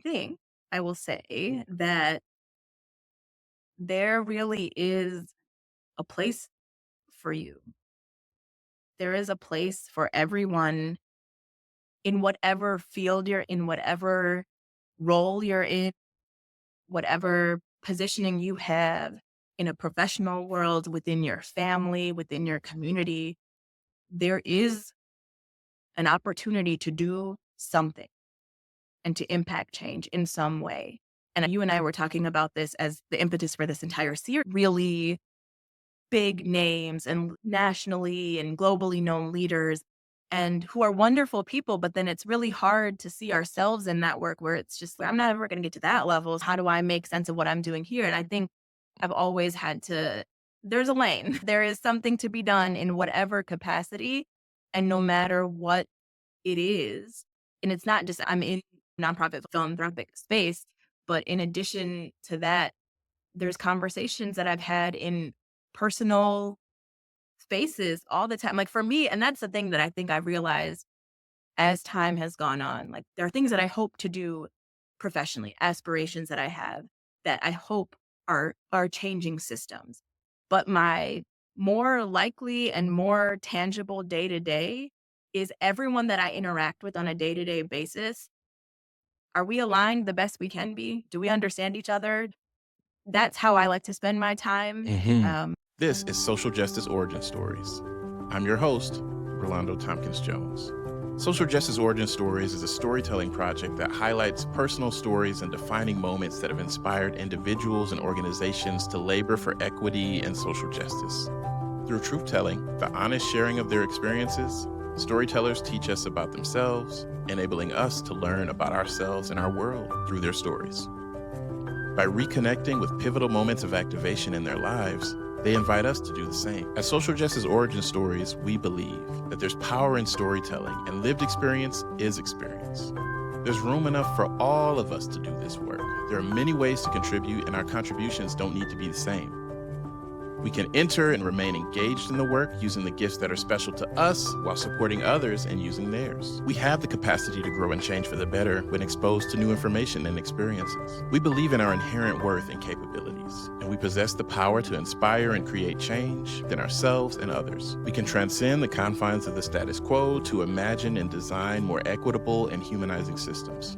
think I will say that there really is a place for you. There is a place for everyone in whatever field you're in, whatever role you're in, whatever positioning you have in a professional world, within your family, within your community. There is an opportunity to do something and to impact change in some way. And you and I were talking about this as the impetus for this entire series. Really big names and nationally and globally known leaders and who are wonderful people, but then it's really hard to see ourselves in that work where it's just like, I'm not ever going to get to that level. How do I make sense of what I'm doing here? And I think I've always had to, there's a lane. There is something to be done in whatever capacity and no matter what it is. And it's not just I'm in nonprofit philanthropic space, but in addition to that, there's conversations that I've had in personal spaces all the time. Like for me, and that's the thing that I think I've realized as time has gone on. Like there are things that I hope to do professionally, aspirations that I have that I hope are changing systems. But my more likely and more tangible day to day is everyone that I interact with on a day to day basis. Are we aligned the best we can be? Do we understand each other? That's how I like to spend my time. Mhm. This is Social Justice Origin Stories. I'm your host, Relando Tompkins Jones. Social Justice Origin Stories is a storytelling project that highlights personal stories and defining moments that have inspired individuals and organizations to labor for equity and social justice. Through truth telling, the honest sharing of their experiences, storytellers teach us about themselves, enabling us to learn about ourselves and our world through their stories. By reconnecting with pivotal moments of activation in their lives, they invite us to do the same. At Social Justice Origin Stories, we believe that there's power in storytelling and lived experience is experience. There's room enough for all of us to do this work. There are many ways to contribute, and our contributions don't need to be the same. We can enter and remain engaged in the work using the gifts that are special to us while supporting others and using theirs. We have the capacity to grow and change for the better when exposed to new information and experiences. We believe in our inherent worth and capabilities, and we possess the power to inspire and create change within ourselves and others. We can transcend the confines of the status quo to imagine and design more equitable and humanizing systems.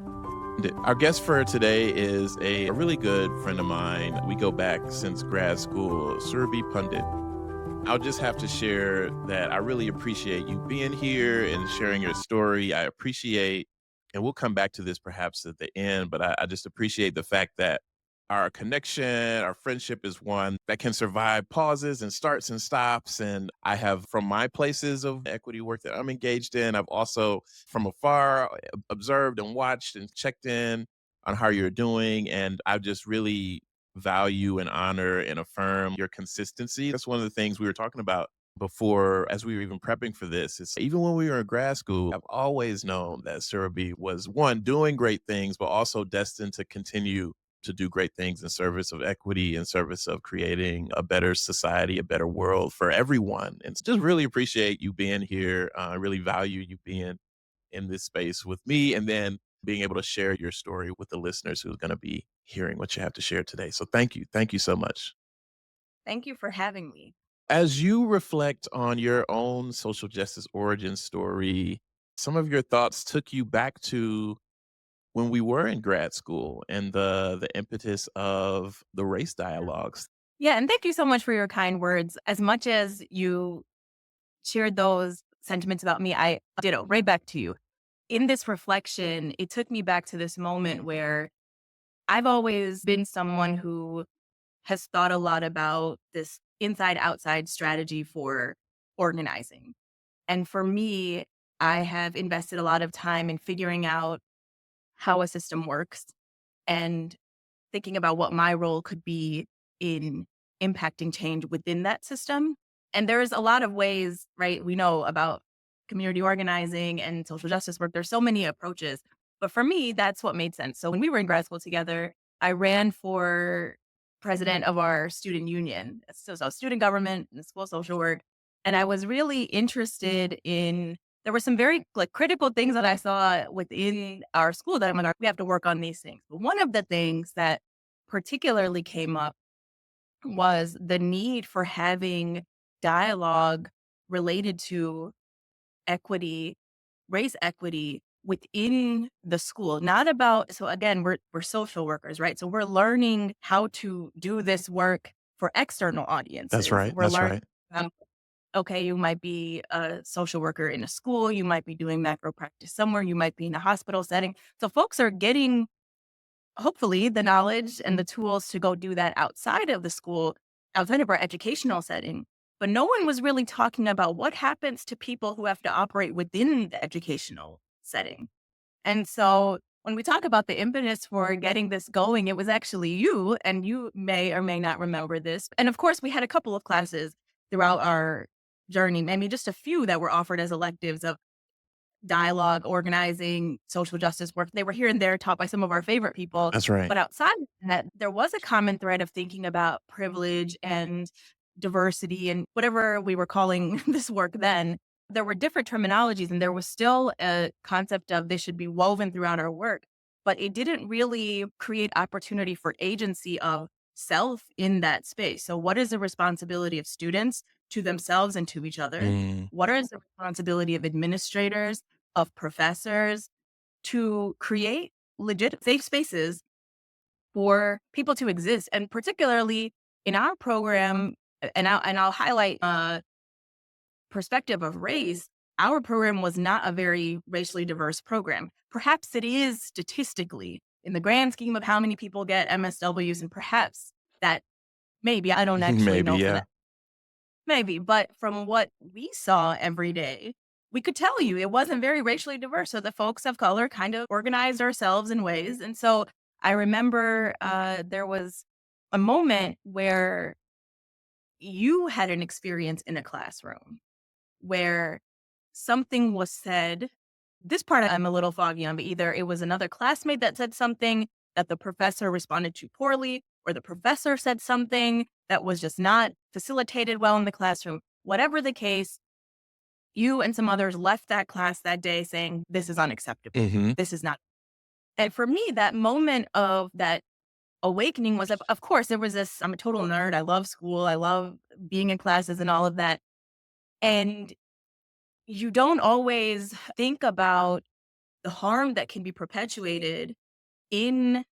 Our guest for today is a really good friend of mine. We go back since grad school, Surabhi Pandit. I'll just have to share that I really appreciate you being here and sharing your story. I appreciate, and we'll come back to this perhaps at the end, but I just appreciate the fact that our connection, our friendship is one that can survive pauses and starts and stops. And I have, from my places of equity work that I'm engaged in, I've also from afar observed and watched and checked in on how you're doing. And I just really value and honor and affirm your consistency. That's one of the things we were talking about before, as we were even prepping for this, is even when we were in grad school, I've always known that Surabhi was one, doing great things, but also destined to continue to do great things in service of equity, in service of creating a better society, a better world for everyone. And just really appreciate you being here. I really value you being in this space with me, and then being able to share your story with the listeners who's going to be hearing what you have to share today. So thank you. Thank you so much. Thank you for having me. As you reflect on your own social justice origin story, some of your thoughts took you back to when we were in grad school and the impetus of the race dialogues. Yeah, and thank you so much for your kind words. As much as you shared those sentiments about me, I ditto right back to you. In this reflection, it took me back to this moment where I've always been someone who has thought a lot about this inside outside strategy for organizing. And for me, I have invested a lot of time in figuring out how a system works and thinking about what my role could be in impacting change within that system. And there's a lot of ways, right? We know about community organizing and social justice work. There's so many approaches. But for me, that's what made sense. So when we were in grad school together, I ran for president of our student union. So student government and school social work. And I was really interested in there were some very like critical things that I saw within our school that I'm like, we have to work on these things. But one of the things that particularly came up was the need for having dialogue related to equity, race equity within the school. Not about so again, we're social workers, right? So we're learning how to do this work for external That's audiences. right. We're That's learning right. okay, you might be a social worker in a school, you might be doing macro practice somewhere, you might be in a hospital setting. So folks are getting hopefully the knowledge and the tools to go do that outside of the school, outside of our educational setting. But no one was really talking about what happens to people who have to operate within the educational setting. And so when we talk about the impetus for getting this going, it was actually you, and you may or may not remember this. And of course, we had a couple of classes throughout our journey, maybe just a few that were offered as electives of dialogue, organizing, social justice work. They were here and there taught by some of our favorite people. That's right. But outside of that, there was a common thread of thinking about privilege and diversity and whatever we were calling this work then. There were different terminologies, and there was still a concept of this should be woven throughout our work. But it didn't really create opportunity for agency of self in that space. So, what is the responsibility of students to themselves and to each other? Mm, What is the responsibility of administrators, of professors to create legit safe spaces for people to exist? And particularly in our program, and I'll highlight perspective of race, our program was not a very racially diverse program. Perhaps it is statistically in the grand scheme of how many people get MSWs, and perhaps that maybe I don't actually maybe, know for yeah. that. Maybe, but from what we saw every day, we could tell you it wasn't very racially diverse. So the folks of color kind of organized ourselves in ways. And so I remember there was a moment where you had an experience in a classroom where something was said. This part I'm a little foggy on, but either it was another classmate that said something that the professor responded to poorly, or the professor said something that was just not facilitated well in the classroom. Whatever the case, you and some others left that class that day saying, this is unacceptable. Hmm. This is not. And for me, that moment of that awakening was, of course, there was this, I'm a total nerd. I love school. I love being in classes and all of that. And you don't always think about the harm that can be perpetuated in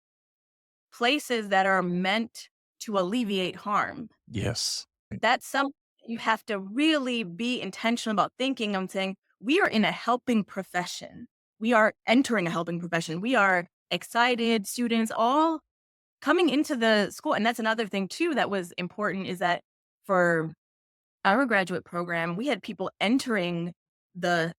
places that are meant to alleviate harm. Yes. That's something you have to really be intentional about thinking. I'm saying we are in a helping profession. We are entering a helping profession. We are excited students all coming into the school. And that's another thing too that was important is that for our graduate program, we had people entering the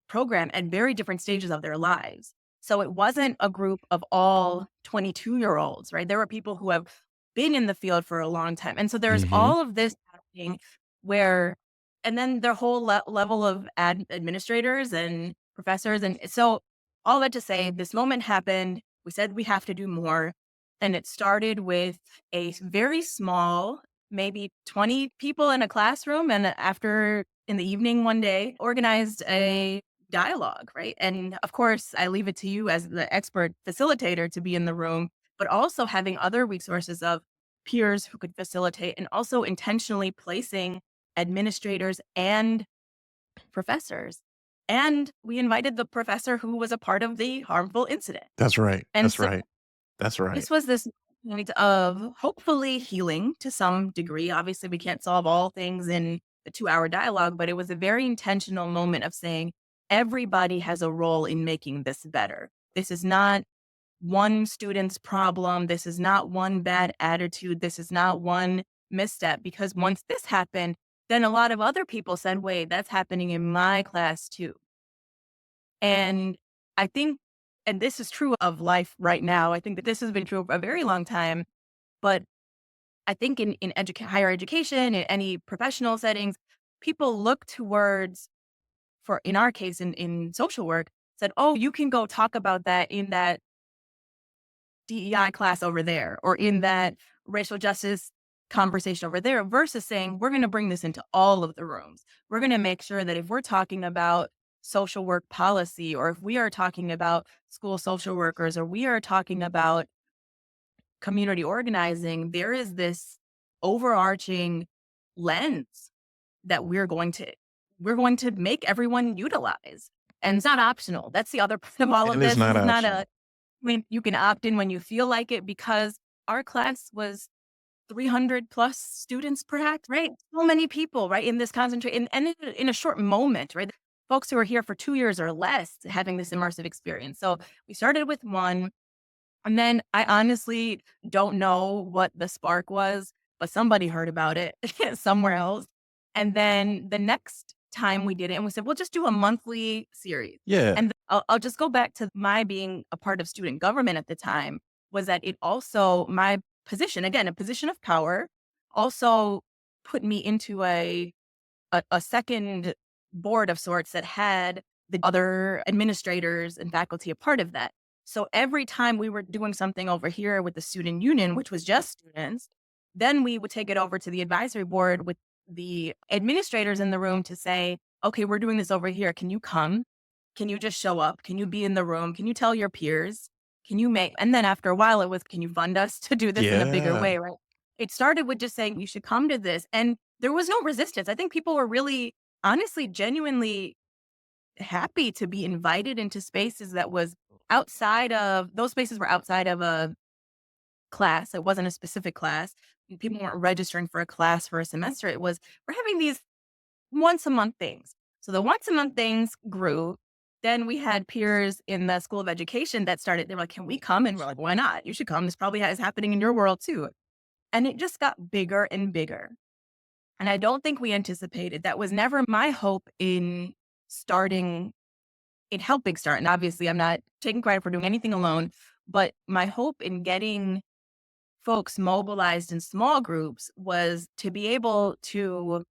program at very different stages of their lives. So it wasn't a group of all 22-year-olds, right? There were people who have been in the field for a long time. And so there's Hmm. all of this happening where, and then their whole level of administrators and professors. And so all that to say, this moment happened. We said we have to do more. And it started with a very small, maybe 20 people in a classroom. And after in the evening one day, organized a dialogue, right? And of course, I leave it to you as the expert facilitator to be in the room, but also having other resources of peers who could facilitate and also intentionally placing administrators and professors. And we invited the professor who was a part of the harmful incident. That's right. And That's so right. That's right. this was this point of hopefully healing to some degree. Obviously, we can't solve all things in a 2-hour dialogue, but it was a very intentional moment of saying everybody has a role in making this better. This is not one student's problem. This is not one bad attitude. This is not one misstep. Because once this happened, then a lot of other people said, wait, that's happening in my class too. And I think, and this is true of life right now, I think that this has been true for a very long time, but I think in higher education, in any professional settings, people look towards, for in our case, in social work, said, oh, you can go talk about that in that DEI class over there, or in that racial justice conversation over there, versus saying, we're going to bring this into all of the rooms. We're going to make sure that if we're talking about social work policy, or if we are talking about school social workers, or we are talking about community organizing, there is this overarching lens that we're going to make everyone utilize. And it's not optional. That's the other part of all of And it's this. This not is not optional. a I mean, you can opt in when you feel like it, because our class was 300 plus students perhaps, right? So many people, right? In this concentrate and in a short moment, right? Folks who are here for 2 years or less having this immersive experience. So we started with one, and then I honestly don't know what the spark was, but somebody heard about it somewhere else. And then the next time we did it, and we said, we'll just do a monthly series. Yeah. And I'll just go back to my being a part of student government at the time, was that it also, my position, again, a position of power, also put me into a second board of sorts that had the other administrators and faculty a part of that. So every time we were doing something over here with the student union, which was just students, then we would take it over to the advisory board with the administrators in the room to say, okay, we're doing this over here. Can you come? Can you just show up? Can you be in the room? Can you tell your peers? Can you make, and then after a while it was, can you fund us to do this in a bigger Yeah. way, right? It started with just saying, you should come to this. And there was no resistance. I think people were really, honestly, genuinely happy to be invited into spaces that was outside of, those spaces were outside of a class. It wasn't a specific class. People weren't registering for a class for a semester. It was, we're having these once a month things. So the once a month things grew. Then we had peers in the School of Education that started, they were like, can we come? And we're like, why not? You should come. This probably is happening in your world too. And it just got bigger and bigger. And I don't think we anticipated, that was never my hope in starting, in helping start. And obviously, I'm not taking credit for doing anything alone, but my hope in getting folks mobilized in small groups was to be able to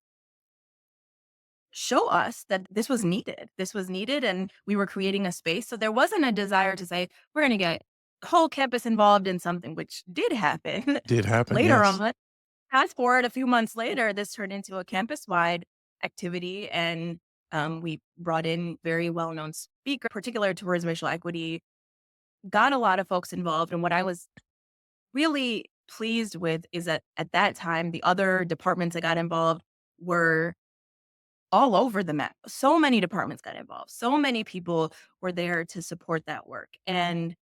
show us that this was needed. This was needed, and we were creating a space. So there wasn't a desire to say, we're going to get whole campus involved in something, which did happen Did happen, later yes. on. Fast forward a few months later, this turned into a campus-wide activity, and we brought in very well-known speaker, particular towards racial equity, got a lot of folks involved. And what I was really pleased with is that at that time, the other departments that got involved were all over the map. So many departments got involved. So many people were there to support that work. And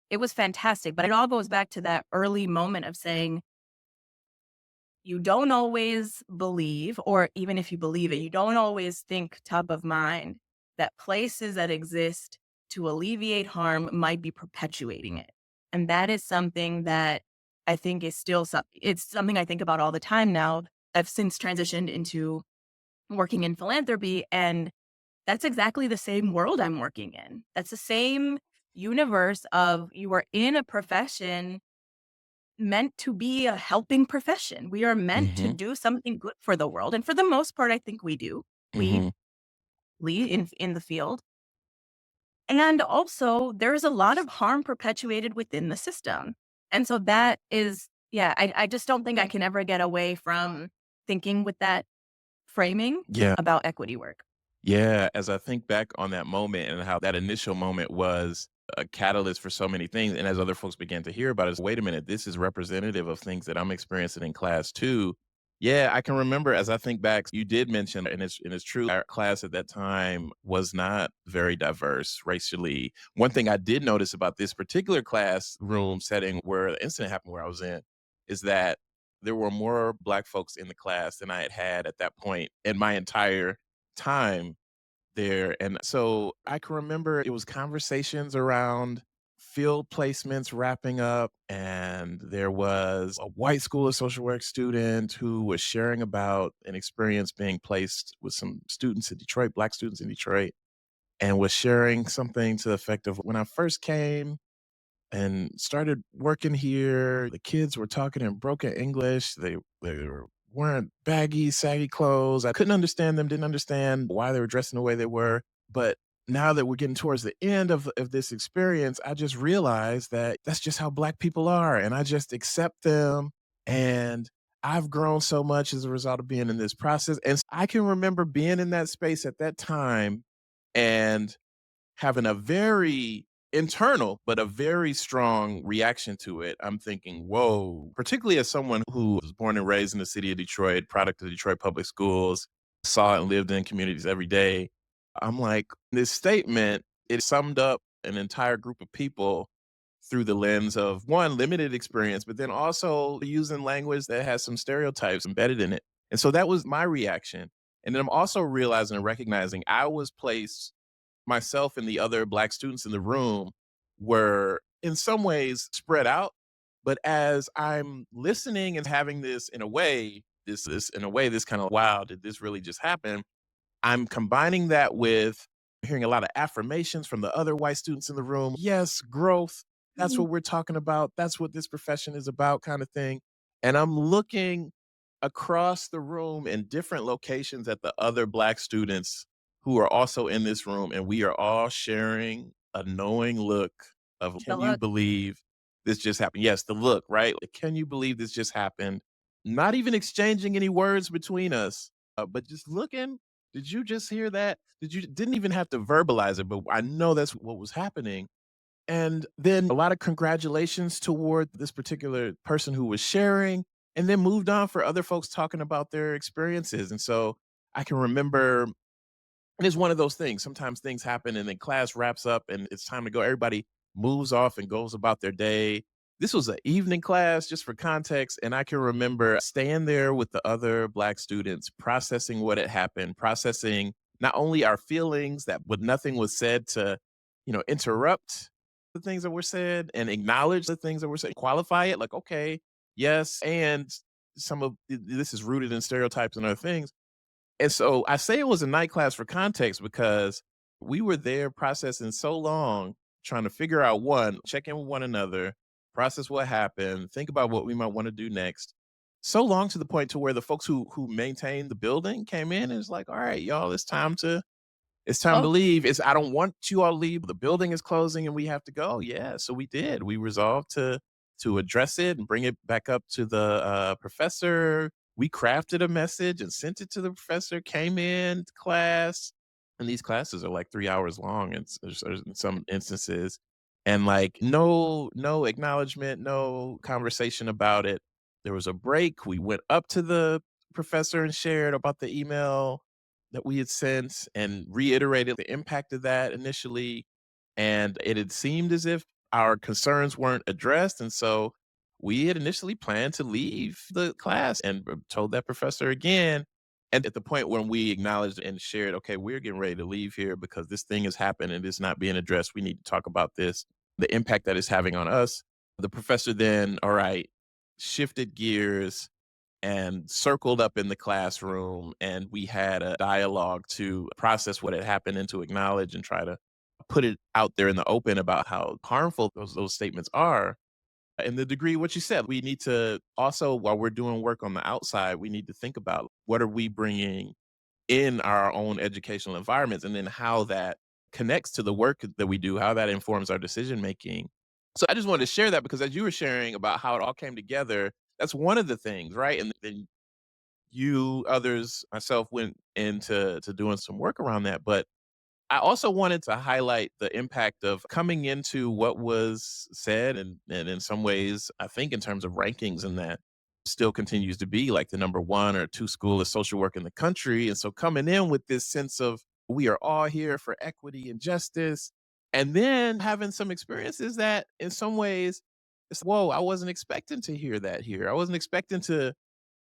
it was fantastic. But it all goes back to that early moment of saying, you don't always believe, or even if you believe it, you don't always think top of mind that places that exist to alleviate harm might be perpetuating it. And that is something that I think is still it's something I think about all the time now. I've since transitioned into working in philanthropy, and that's exactly the same world I'm working in. That's the same universe of, you are in a profession meant to be a helping profession. We are meant to Mhm. do something good for the world, and for the most part, I think we do. We Mhm. lead in the field. And also, there's a lot of harm perpetuated within the system. And so that is, yeah, I just don't think I can ever get away from thinking with that framing Yeah. about equity work. Yeah, as I think back on that moment and how that initial moment was a catalyst for so many things, and as other folks began to hear about it, wait a minute, this is representative of things that I'm experiencing in class too. Yeah, I can remember as I think back, you did mention, and it's true, our class at that time was not very diverse racially. One thing I did notice about this particular classroom setting where the incident happened where I was in is that there were more Black folks in the class than I had had at that point in my entire time there. And so I can remember it was conversations around field placements wrapping up, and there was a white school of social work student who was sharing about an experience being placed with some students in Detroit, Black students in Detroit, and was sharing something to the effect of, when I first came and started working here, the kids were talking in broken English. They were wearing baggy, saggy clothes. I couldn't understand them, didn't understand why they were dressing the way they were. But now that we're getting towards the end of this experience, I just realized that that's just how Black people are. And I just accept them. And I've grown so much as a result of being in this process. And I can remember being in that space at that time and having a very internal, but a very strong reaction to it. I'm thinking, whoa, particularly as someone who was born and raised in the city of Detroit, product of Detroit public schools, saw and lived in communities every day. I'm like, this statement, it summed up an entire group of people through the lens of one, limited experience, but then also using language that has some stereotypes embedded in it. And so that was my reaction. And then I'm also realizing and recognizing I was placed myself and the other Black students in the room were in some ways spread out. But as I'm listening and having this in a way, this kind of wow, did this really just happen? I'm combining that with hearing a lot of affirmations from the other white students in the room. Yes, growth. That's Mhm. what we're talking about. That's what this profession is about, kind of thing. And I'm looking across the room in different locations at the other Black students who are also in this room. And we are all sharing a knowing look of, The can you look. believe this just happened? Yes, the look, right? Like, can you believe this just happened? Not even exchanging any words between us, but just looking, did you just hear that? Didn't even have to verbalize it, but I know that's what was happening. And then a lot of congratulations toward this particular person who was sharing, and then moved on for other folks talking about their experiences. And so I can remember, and it's one of those things. Sometimes things happen and then class wraps up and it's time to go. Everybody moves off and goes about their day. This was an evening class, just for context. And I can remember staying there with the other Black students, processing what had happened, processing not only our feelings that, but nothing was said to, interrupt the things that were said, and acknowledge the things that were said, qualify it like, okay, yes. And this is rooted in stereotypes and other things, and so I say it was a night class for context because we were there processing so long, trying to figure out one, check in with one another, process what happened, think about what we might want to do next. So long to the point to where the folks who maintained the building came in and was like, all right, y'all, it's time to Oh, leave. I don't want you all to leave. The building is closing and we have to go. Yeah. So we did. We resolved to address it and bring it back up to the professor. We crafted a message and sent it to the professor, came in to class. And these classes are like 3 hours long in some instances. And like no acknowledgement, no conversation about it. There was a break. We went up to the professor and shared about the email that we had sent and reiterated the impact of that initially. And it had seemed as if our concerns weren't addressed. And so we had initially planned to leave the class and told that professor again. And at the point when we acknowledged and shared, okay, we're getting ready to leave here because this thing has happened and it's not being addressed. We need to talk about this, the impact that it's having on us. The professor then, all right, shifted gears and circled up in the classroom, and we had a dialogue to process what had happened and to acknowledge and try to put it out there in the open about how harmful those statements are. And the degree, what you said, we need to also, while we're doing work on the outside, we need to think about what are we bringing in our own educational environments, and then how that connects to the work that we do, how that informs our decision making. So I just wanted to share that because as you were sharing about how it all came together, that's one of the things, right? And then you, others, myself went into doing some work around that. But I also wanted to highlight the impact of coming into what was said, and in some ways, I think in terms of rankings, and that still continues to be like the number one or two school of social work in the country. And so coming in with this sense of we are all here for equity and justice, and then having some experiences that in some ways, it's whoa, I wasn't expecting to hear that here. I wasn't expecting to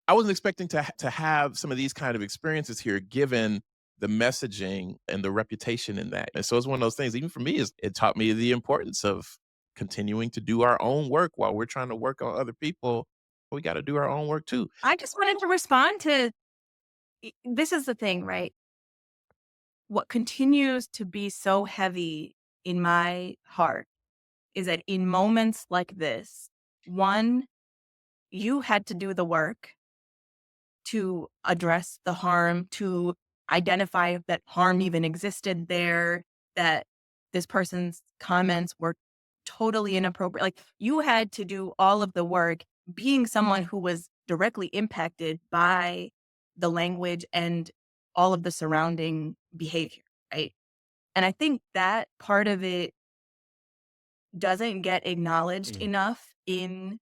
have some of these kind of experiences here, given the messaging and the reputation in that. And so it's one of those things, even for me, is it taught me the importance of continuing to do our own work while we're trying to work on other people. We got to do our own work too. I just wanted to respond to this is the thing, right? What continues to be so heavy in my heart is that in moments like this, one, you had to do the work to address the harm, to identify if that harm even existed there, that this person's comments were totally inappropriate. Like you had to do all of the work being someone who was directly impacted by the language and all of the surrounding behavior, right? And I think that part of it doesn't get acknowledged Mm. enough in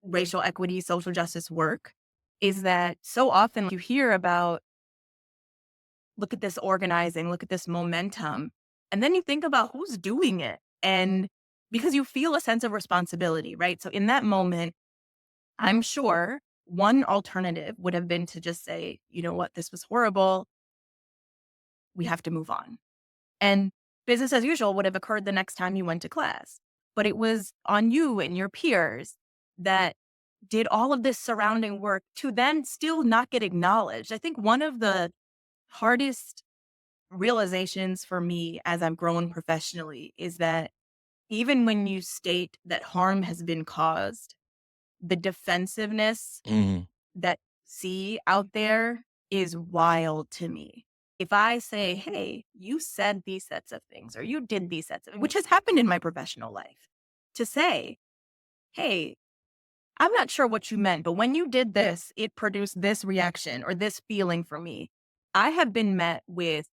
racial equity, social justice work, is that so often you hear about, look at this organizing, look at this momentum. And then you think about who's doing it. And because you feel a sense of responsibility, right? So in that moment, I'm sure one alternative would have been to just say, you know what, this was horrible. We have to move on. And business as usual would have occurred the next time you went to class. But it was on you and your peers that did all of this surrounding work to then still not get acknowledged. I think one of the hardest realizations for me as I'm growing professionally is that even when you state that harm has been caused, the defensiveness Mhm. that see out there is wild to me. If I say, hey, you said these sets of things or you did these sets of, which has happened in my professional life, to say, hey, I'm not sure what you meant, but when you did this, it produced this reaction or this feeling for me. I have been met with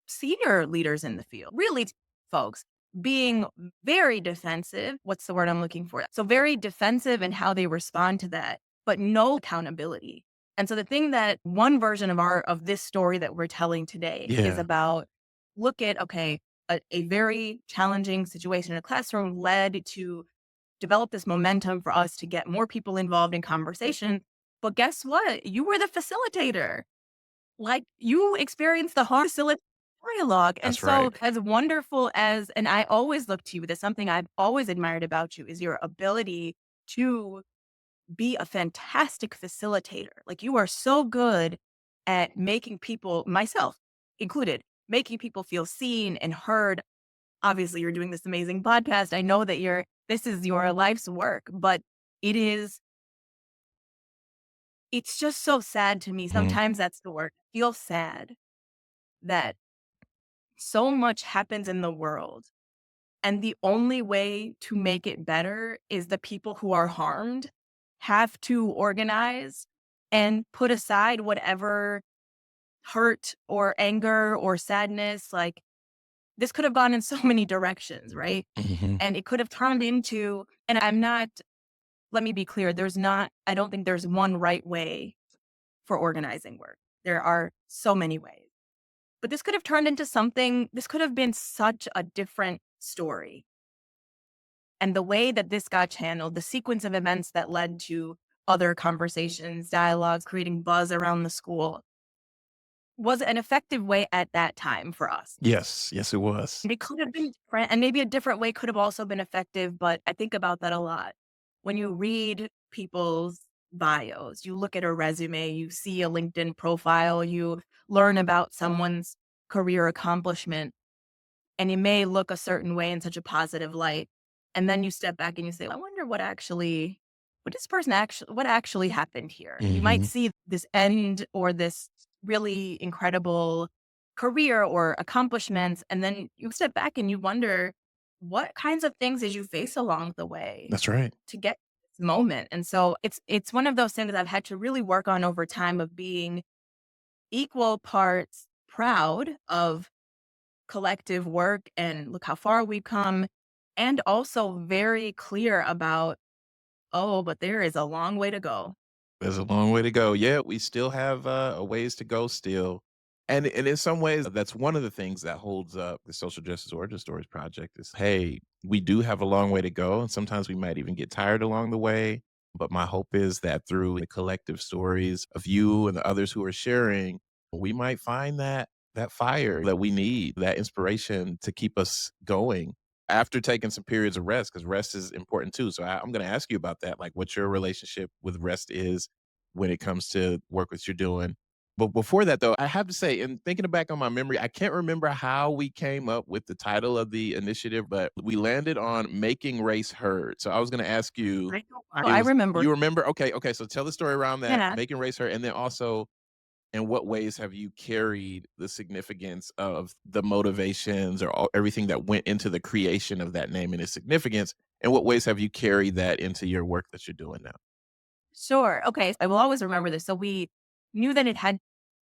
senior leaders in the field, really folks being very defensive. What's the word I'm looking for? So very defensive in how they respond to that, but no accountability. And so the thing that one version of of this story that we're telling today is Yeah. about, look at, okay, a very challenging situation in a classroom led to develop this momentum for us to get more people involved in conversation. But guess what? You were the facilitator, like, you experienced the hard facility dialogue, and That's so right. as wonderful as, and I always look to you, that's something I've always admired about you, is your ability to be a fantastic facilitator. Like, you are so good at making people, myself included, making people feel seen and heard. Obviously, you're doing this amazing podcast. I know that this is your life's work, but it is it's just so sad to me. Mhm. Sometimes that's the word. Feel sad that so much happens in the world. And the only way to make it better is the people who are harmed have to organize and put aside whatever hurt or anger or sadness. Like, this could have gone in so many directions, right? Mhm. And it could have turned into, and I'm not, let me be clear, I don't think there's one right way for organizing work. There are so many ways. But this could have turned into something, this could have been such a different story. And the way that this got channeled, the sequence of events that led to other conversations, dialogues, creating buzz around the school was an effective way at that time for us. Yes. Yes, it was. And it could have been different, and maybe a different way could have also been effective, but I think about that a lot. When you read people's bios, you look at a resume, you see a LinkedIn profile, you learn about someone's career accomplishment, and it may look a certain way in such a positive light. And then you step back and you say, I wonder what actually happened here. You might Mhm. see this end or this really incredible career or accomplishments. And then you step back and you wonder, what kinds of things did you face along the way That's right. to get to this moment? And so it's one of those things that I've had to really work on over time, of being equal parts proud of collective work and look how far we've come, and also very clear about, oh, but there is a long way to go. There's a long way to go. Yeah, we still have a ways to go still. And in some ways, that's one of the things that holds up the Social Justice Origin Stories project is, hey, we do have a long way to go. And sometimes we might even get tired along the way. But my hope is that through the collective stories of you and the others who are sharing, we might find that fire that we need, that inspiration to keep us going after taking some periods of rest, because rest is important too. So I'm going to ask you about that, like what your relationship with rest is when it comes to work that you're doing. But before that, though, I have to say, in thinking back on my memory, I can't remember how we came up with the title of the initiative, but we landed on making race heard. So I was going to ask you, I is remember. you remember? Okay, okay. So tell the story around that, Yeah. making race heard, and then also in what ways have you carried the significance of the motivations or everything that went into the creation of that name and its significance? And what ways have you carried that into your work that you're doing now? Sure. Okay. I will always remember this. So we knew that it had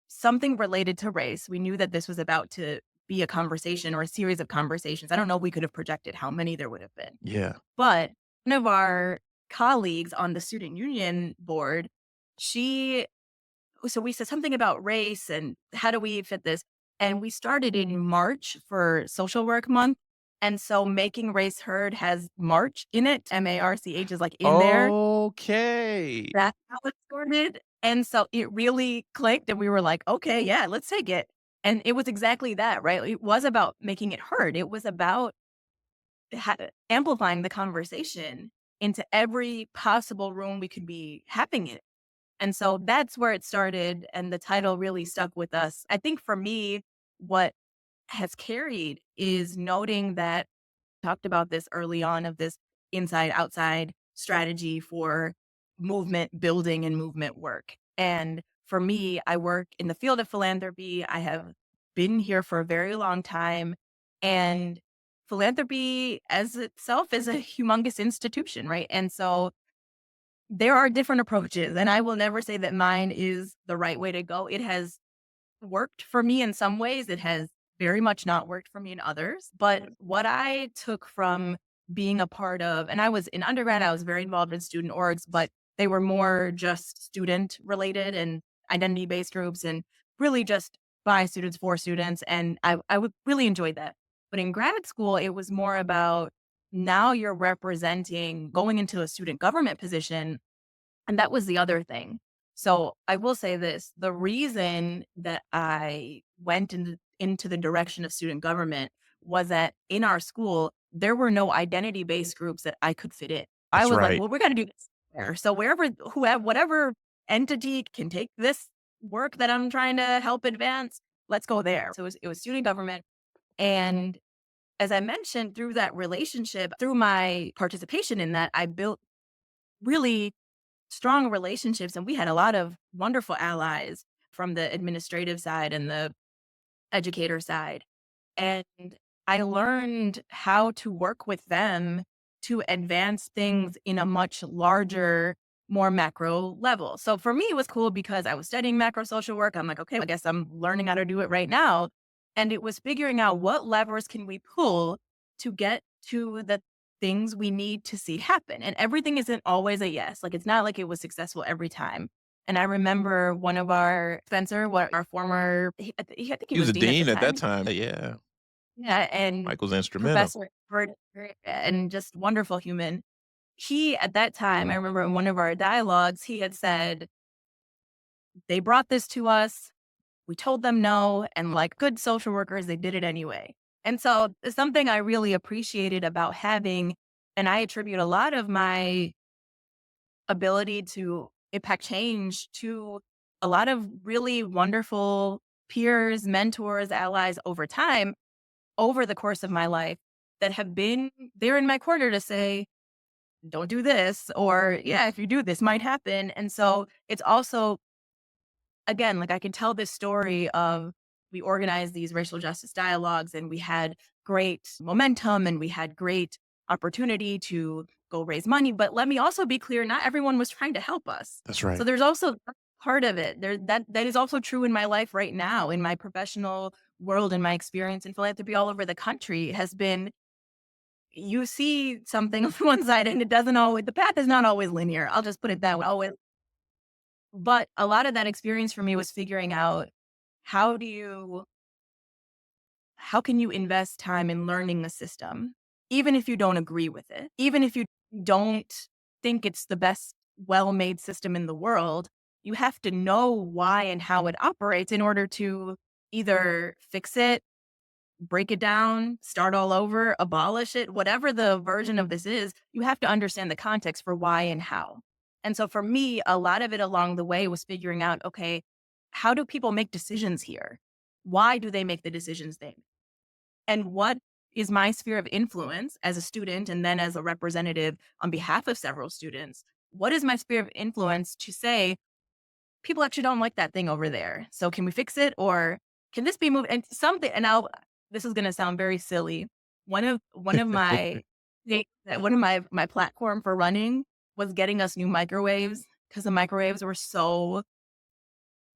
something related to race. We knew that this was about to be a conversation or a series of conversations. I don't know if we could have projected how many there would have been. Yeah. But one of our colleagues on the student union board, she so we said something about race and how do we fit this? And we started in March for social work month. And so making race heard has March in it. MARCH is like in there. Okay. That's how it started. And so it really clicked and we were like, okay, yeah, let's take it. And it was exactly that, right? It was about making it heard. It was about amplifying the conversation into every possible room we could be having it. And so that's where it started. And the title really stuck with us. I think for me, what has carried is noting that talked about this early on of this inside outside strategy for movement building and movement work. And for me, I work in the field of philanthropy. I have been here for a very long time. And philanthropy as itself is a humongous institution, right? And so there are different approaches. And I will never say that mine is the right way to go. It has worked for me in some ways. It has very much not worked for me in others. But what I took from being a part of, and I was in undergrad, I was very involved in student orgs, but they were more just student related and identity based groups and really just by students for students. And I would really enjoy that. But in grad school, it was more about now you're representing going into a student government position and that was the other thing. So I will say this, the reason that I went into the direction of student government was that in our school, there were no identity-based groups that I could fit in. I That's was like, right. well, we're going to do this there. So wherever, whoever, whatever entity can take this work that I'm trying to help advance, let's go there. So it was student government. And as I mentioned, through that relationship, through my participation in that, I built really strong relationships and we had a lot of wonderful allies from the administrative side and the educator side. And I learned how to work with them to advance things in a much larger, more macro level. So for me, it was cool because I was studying macro social work. I'm like, okay, I guess I'm learning how to do it right now. And it was figuring out what levers can we pull to get to the things we need to see happen. And everything isn't always a yes. Like it's not like it was successful every time. And I remember one of our Spencer, what our former, I think he He was was a dean at the dean at that time. time. Yeah. Yeah, and Michael's instrumental. Professor Bird and just wonderful human. He at that time, I remember in one of our dialogues, he had said, "They brought this to us. We told them no, and like good social workers, they did it anyway." And so something I really appreciated about having, and I attribute a lot of my ability to impact change to a lot of really wonderful peers, mentors, allies over time over the course of my life that have been there in my corner to say, don't do this, or yeah, if you do, this might happen. And so it's also, again, like I can tell this story of we organized these racial justice dialogues and we had great momentum and we had great opportunity to go raise money. But let me also be clear, not everyone was trying to help us. That's So right. there's also that part of it there that is also true in my life right now, in my professional world and my experience in philanthropy all over the country has been you see something on one side and it doesn't always the path is not always linear. I'll just put it that way. Always. But a lot of that experience for me was figuring out how do you how can you invest time in learning the system, even if you don't agree with it, even if you don't think it's the best well-made system in the world, you have to know why and how it operates in order to either fix it, break it down, start all over, abolish it, whatever the version of this is, you have to understand the context for why and how. And so for me, a lot of it along the way was figuring out, okay, how do people make decisions here? Why do they make the decisions they make? And what is my sphere of influence as a student and then as a representative on behalf of several students? What is my sphere of influence to say, people actually don't like that thing over there. So can we fix it? Or can this be moved? And something, and now this is going to sound very silly. One of my one of my platform for running was getting us new microwaves because the microwaves were so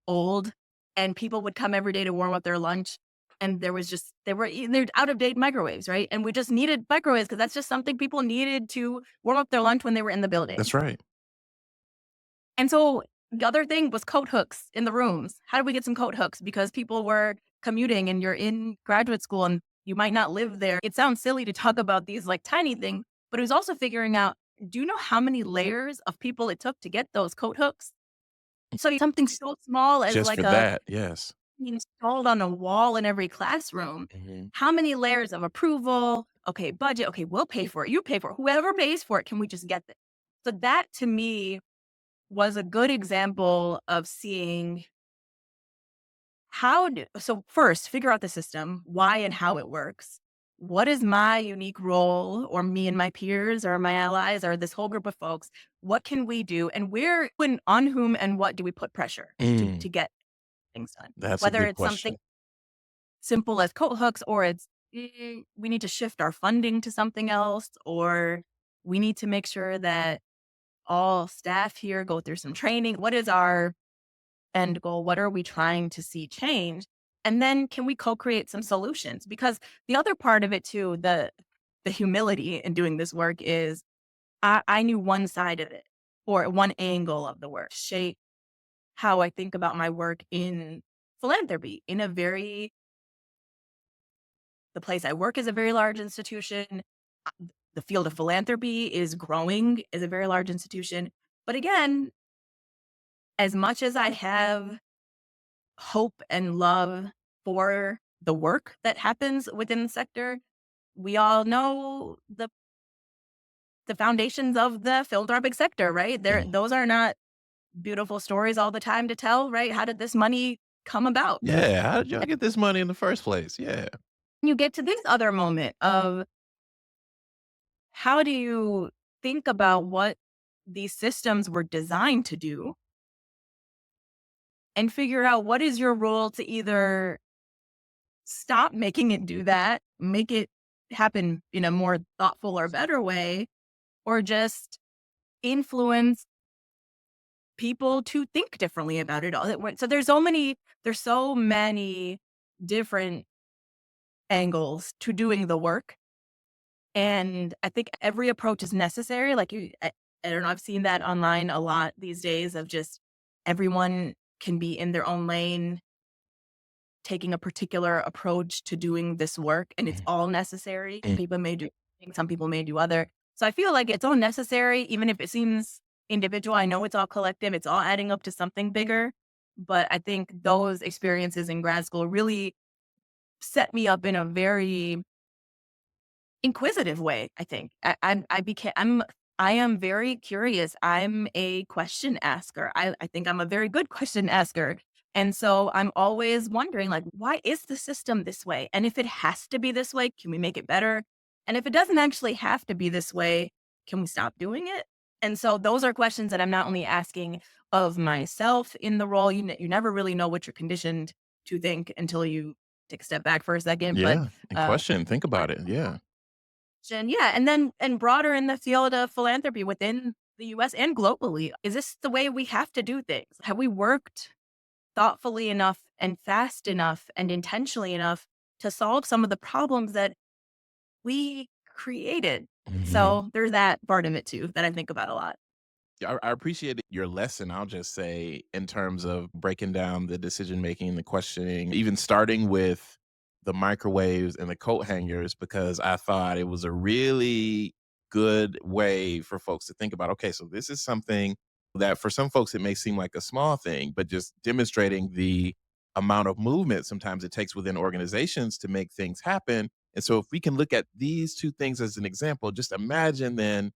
old and people would come every day to warm up their lunch. And there was just, they're out of date microwaves, right? And we just needed microwaves because that's just something people needed to warm up their lunch when they were in the building. That's right. And so the other thing was coat hooks in the rooms. How did we get some coat hooks? Because people were commuting and you're in graduate school and you might not live there. It sounds silly to talk about these like tiny things, but it was also figuring out, do you know how many layers of people it took to get those coat hooks? So something so small as Just like for a that, yes. installed on a wall in every classroom. Mhm. How many layers of approval? Okay, budget. Okay, we'll pay for it. You pay for it. Whoever pays for it, can we just get this? So that to me was a good example of seeing so first figure out the system, why and how it works. What is my unique role, or me and my peers or my allies or this whole group of folks? What can we do? And on whom and what do we put pressure Mm, to get things done? that's a Whether good it's something question. simple as coat hooks, or it's we need to shift our funding to something else, or we need to make sure that all staff here go through some training. What is our end goal? What are we trying to see change? And then can we co-create some solutions? Because the other part of it too, the humility in doing this work is I knew one side of it or one angle of the work shape how I think about my work in philanthropy. The place I work is a very large institution. The field of philanthropy is growing, is a very large institution. But again, as much as I have hope and love for the work that happens within the sector, we all know the foundations of the philanthropic sector, right? Mm. Those are not beautiful stories all the time to tell, right? How did this money come about? Yeah, how did y'all get this money in the first place? Yeah. You get to this other moment of how do you think about what these systems were designed to do and figure out what is your role to either stop making it do that, make it happen in a more thoughtful or better way, or just influence people to think differently about it all. So there's so many different angles to doing the work. And I think every approach is necessary. I don't know, I've seen that online a lot these days of just everyone can be in their own lane, taking a particular approach to doing this work, and it's Mm, all necessary. mm. People may do things, some people may do other. So I feel like it's all necessary, even if it seems individual. I know it's all collective, it's all adding up to something bigger. But I think those experiences in grad school really set me up in a very inquisitive way, I think. I am very curious. I'm a question asker. I think I'm a very good question asker. And so I'm always wondering, like, why is the system this way? And if it has to be this way, can we make it better? And if it doesn't actually have to be this way, can we stop doing it? And so those are questions that I'm not only asking of myself in the role. You never really know what you're conditioned to think until you take a step back for a second. But Yeah, and uh, question, think about it, yeah. yeah, and then and broader in the field of philanthropy within the US and globally. Is this the way we have to do things? Have we worked thoughtfully enough and fast enough and intentionally enough to solve some of the problems that we created? Mhm. So there's that part of it too that I think about a lot. Yeah, I appreciated your lesson, I'll just say, in terms of breaking down the decision making, the questioning, even starting with the microwaves and the coat hangers, because I thought it was a really good way for folks to think about, okay, so this is something that for some folks it may seem like a small thing, but just demonstrating the amount of movement sometimes it takes within organizations to make things happen. And so if we can look at these two things as an example, just imagine then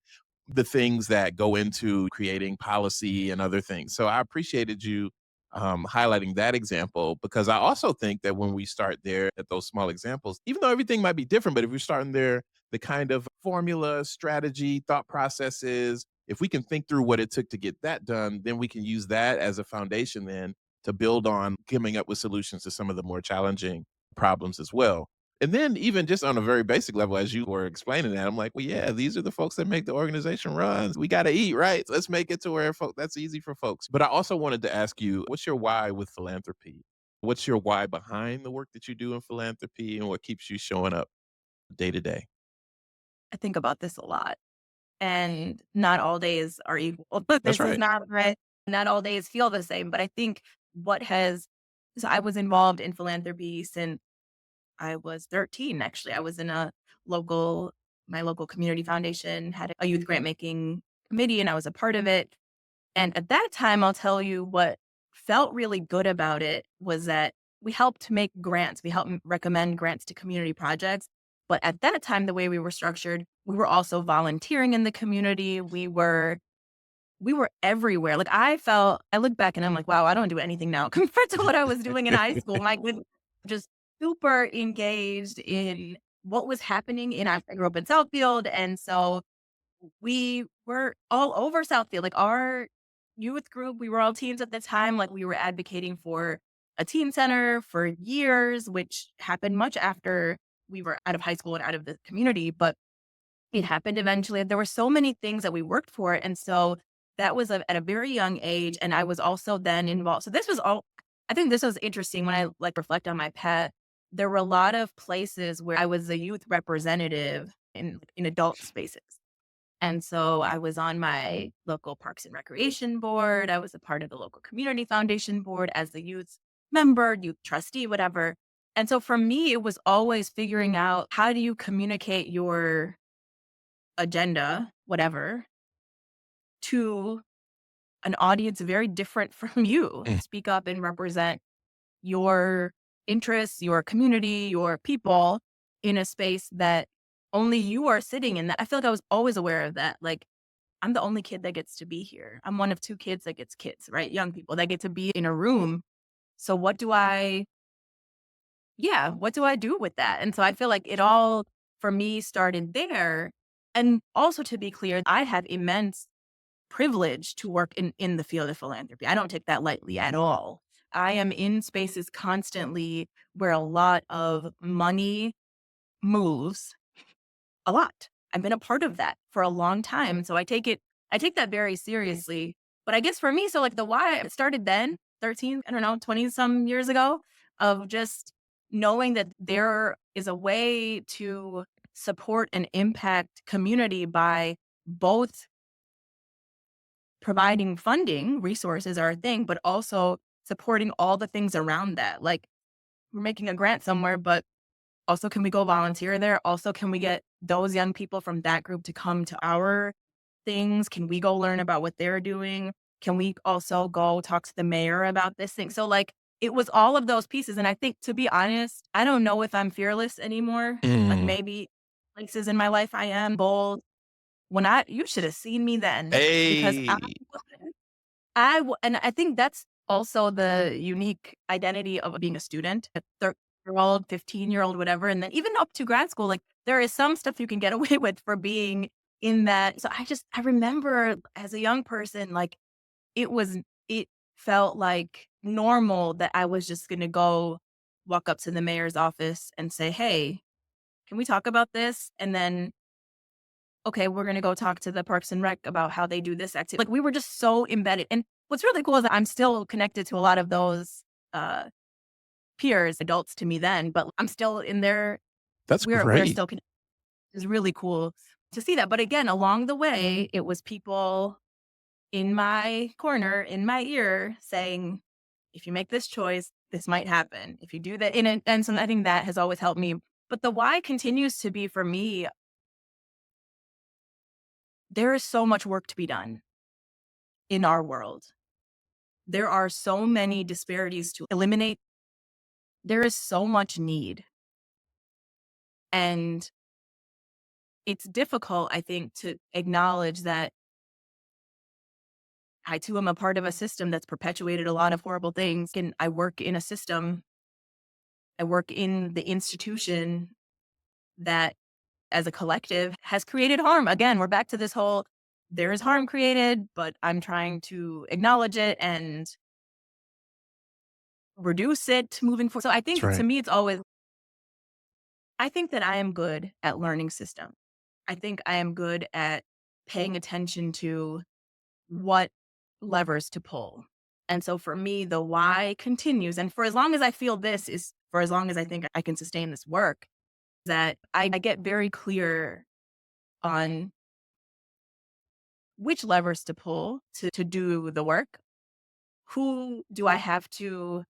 the things that go into creating policy and other things. So I appreciated you highlighting that example because I also think that when we start there at those small examples, even though everything might be different, but if we're starting there, the kind of formula, strategy, thought processes, if we can think through what it took to get that done, then we can use that as a foundation then to build on coming up with solutions to some of the more challenging problems as well. And then even just on a very basic level, as you were explaining that, I'm like, well, yeah, these are the folks that make the organization run. We got to eat, right? So let's make it to where that's easy for folks. But I also wanted to ask you, what's your why with philanthropy? What's your why behind the work that you do in philanthropy and what keeps you showing up day to day? I think about this a lot, and not all days are equal. That's This is right. not right. Not all days feel the same, but I think what has so I was involved in philanthropy since I was 13, actually. I was in a local my local community foundation had a youth grant making committee, and I was a part of it. And at that time, I'll tell you what felt really good about it was that we helped make grants. We helped recommend grants to community projects. But at that time, the way we were structured, we were also volunteering in the community. We were everywhere. Like I look back and I'm like, wow, I don't do anything now compared to what I was doing in high school. My good, just super engaged in what was happening I grew up in Southfield. And so we were all over Southfield. Like our youth group, we were all teens at the time. Like we were advocating for a teen center for years, which happened much after we were out of high school and out of the community. But it happened eventually. There were so many things that we worked for. And so that was at a very young age. And I was also then involved. So this was all, I think this was interesting when I like reflect on my pet. There were a lot of places where I was a youth representative in adult spaces. And so I was on my local Parks and Recreation board. I was a part of the local community foundation board as the youth member, youth trustee, whatever. And so for me, it was always figuring out how do you communicate your agenda, whatever, to an audience very different from you. Mm. Speak up and represent your interests, your community, your people in a space that only you are sitting in. That I feel like I was always aware of that. Like I'm the only kid that gets to be here. I'm one of 2 kids that gets kids, right? Young people that get to be in a room. So what do I do with that? And so I feel like it all for me started there. And also to be clear, I have immense privilege to work in the field of philanthropy. I don't take that lightly at all. I am in spaces constantly where a lot of money moves a lot. I've been a part of that for a long time. So I take that very seriously. But I guess for me, so like the why it started then, 13, I don't know, 20 some years ago, of just knowing that there is a way to support and impact community by both providing funding, resources are a thing, but also supporting all the things around that. Like we're making a grant somewhere, but also, can we go volunteer there? Also, can we get those young people from that group to come to our things? Can we go learn about what they're doing? Can we also go talk to the mayor about this thing? So, like, it was all of those pieces. And I think, to be honest, I don't know if I'm fearless anymore. Like, Mm. maybe places in my life I am bold. You should have seen me then because Hey. and I think that's also the unique identity of being a student, a 30-year-old, 15-year-old, whatever. And then even up to grad school, like there is some stuff you can get away with for being in that. So I remember as a young person, like it felt like normal that I was just going to go walk up to the mayor's office and say, hey, can we talk about this? And then okay, we're gonna go talk to the Parks and Rec about how they do this activity. Like we were just so embedded. And what's really cool is that I'm still connected to a lot of those uh peers, adults to me then, but I'm still in there. That's We're great. still connected. It's really cool to see that. But again, along the way, it was people in my corner, in my ear saying, if you make this choice, this might happen. If you do that in it, and so I think that has always helped me. But the why continues to be for me, there is so much work to be done in our world. There are so many disparities to eliminate. There is so much need. And it's difficult, I think, to acknowledge that I too am a part of a system that's perpetuated a lot of horrible things. And I work in a system, I work in the institution that as a collective has created harm. Again, we're back to this whole there is harm created, but I'm trying to acknowledge it and reduce it moving forward. So I That's think to right. me, I think that I am good at learning system. I think I am good at paying attention to what levers to pull. And so for me, the why continues. And for as long as I feel this is for as long as I think I can sustain this work, that I get very clear on which levers to pull to do the work. Who do I have to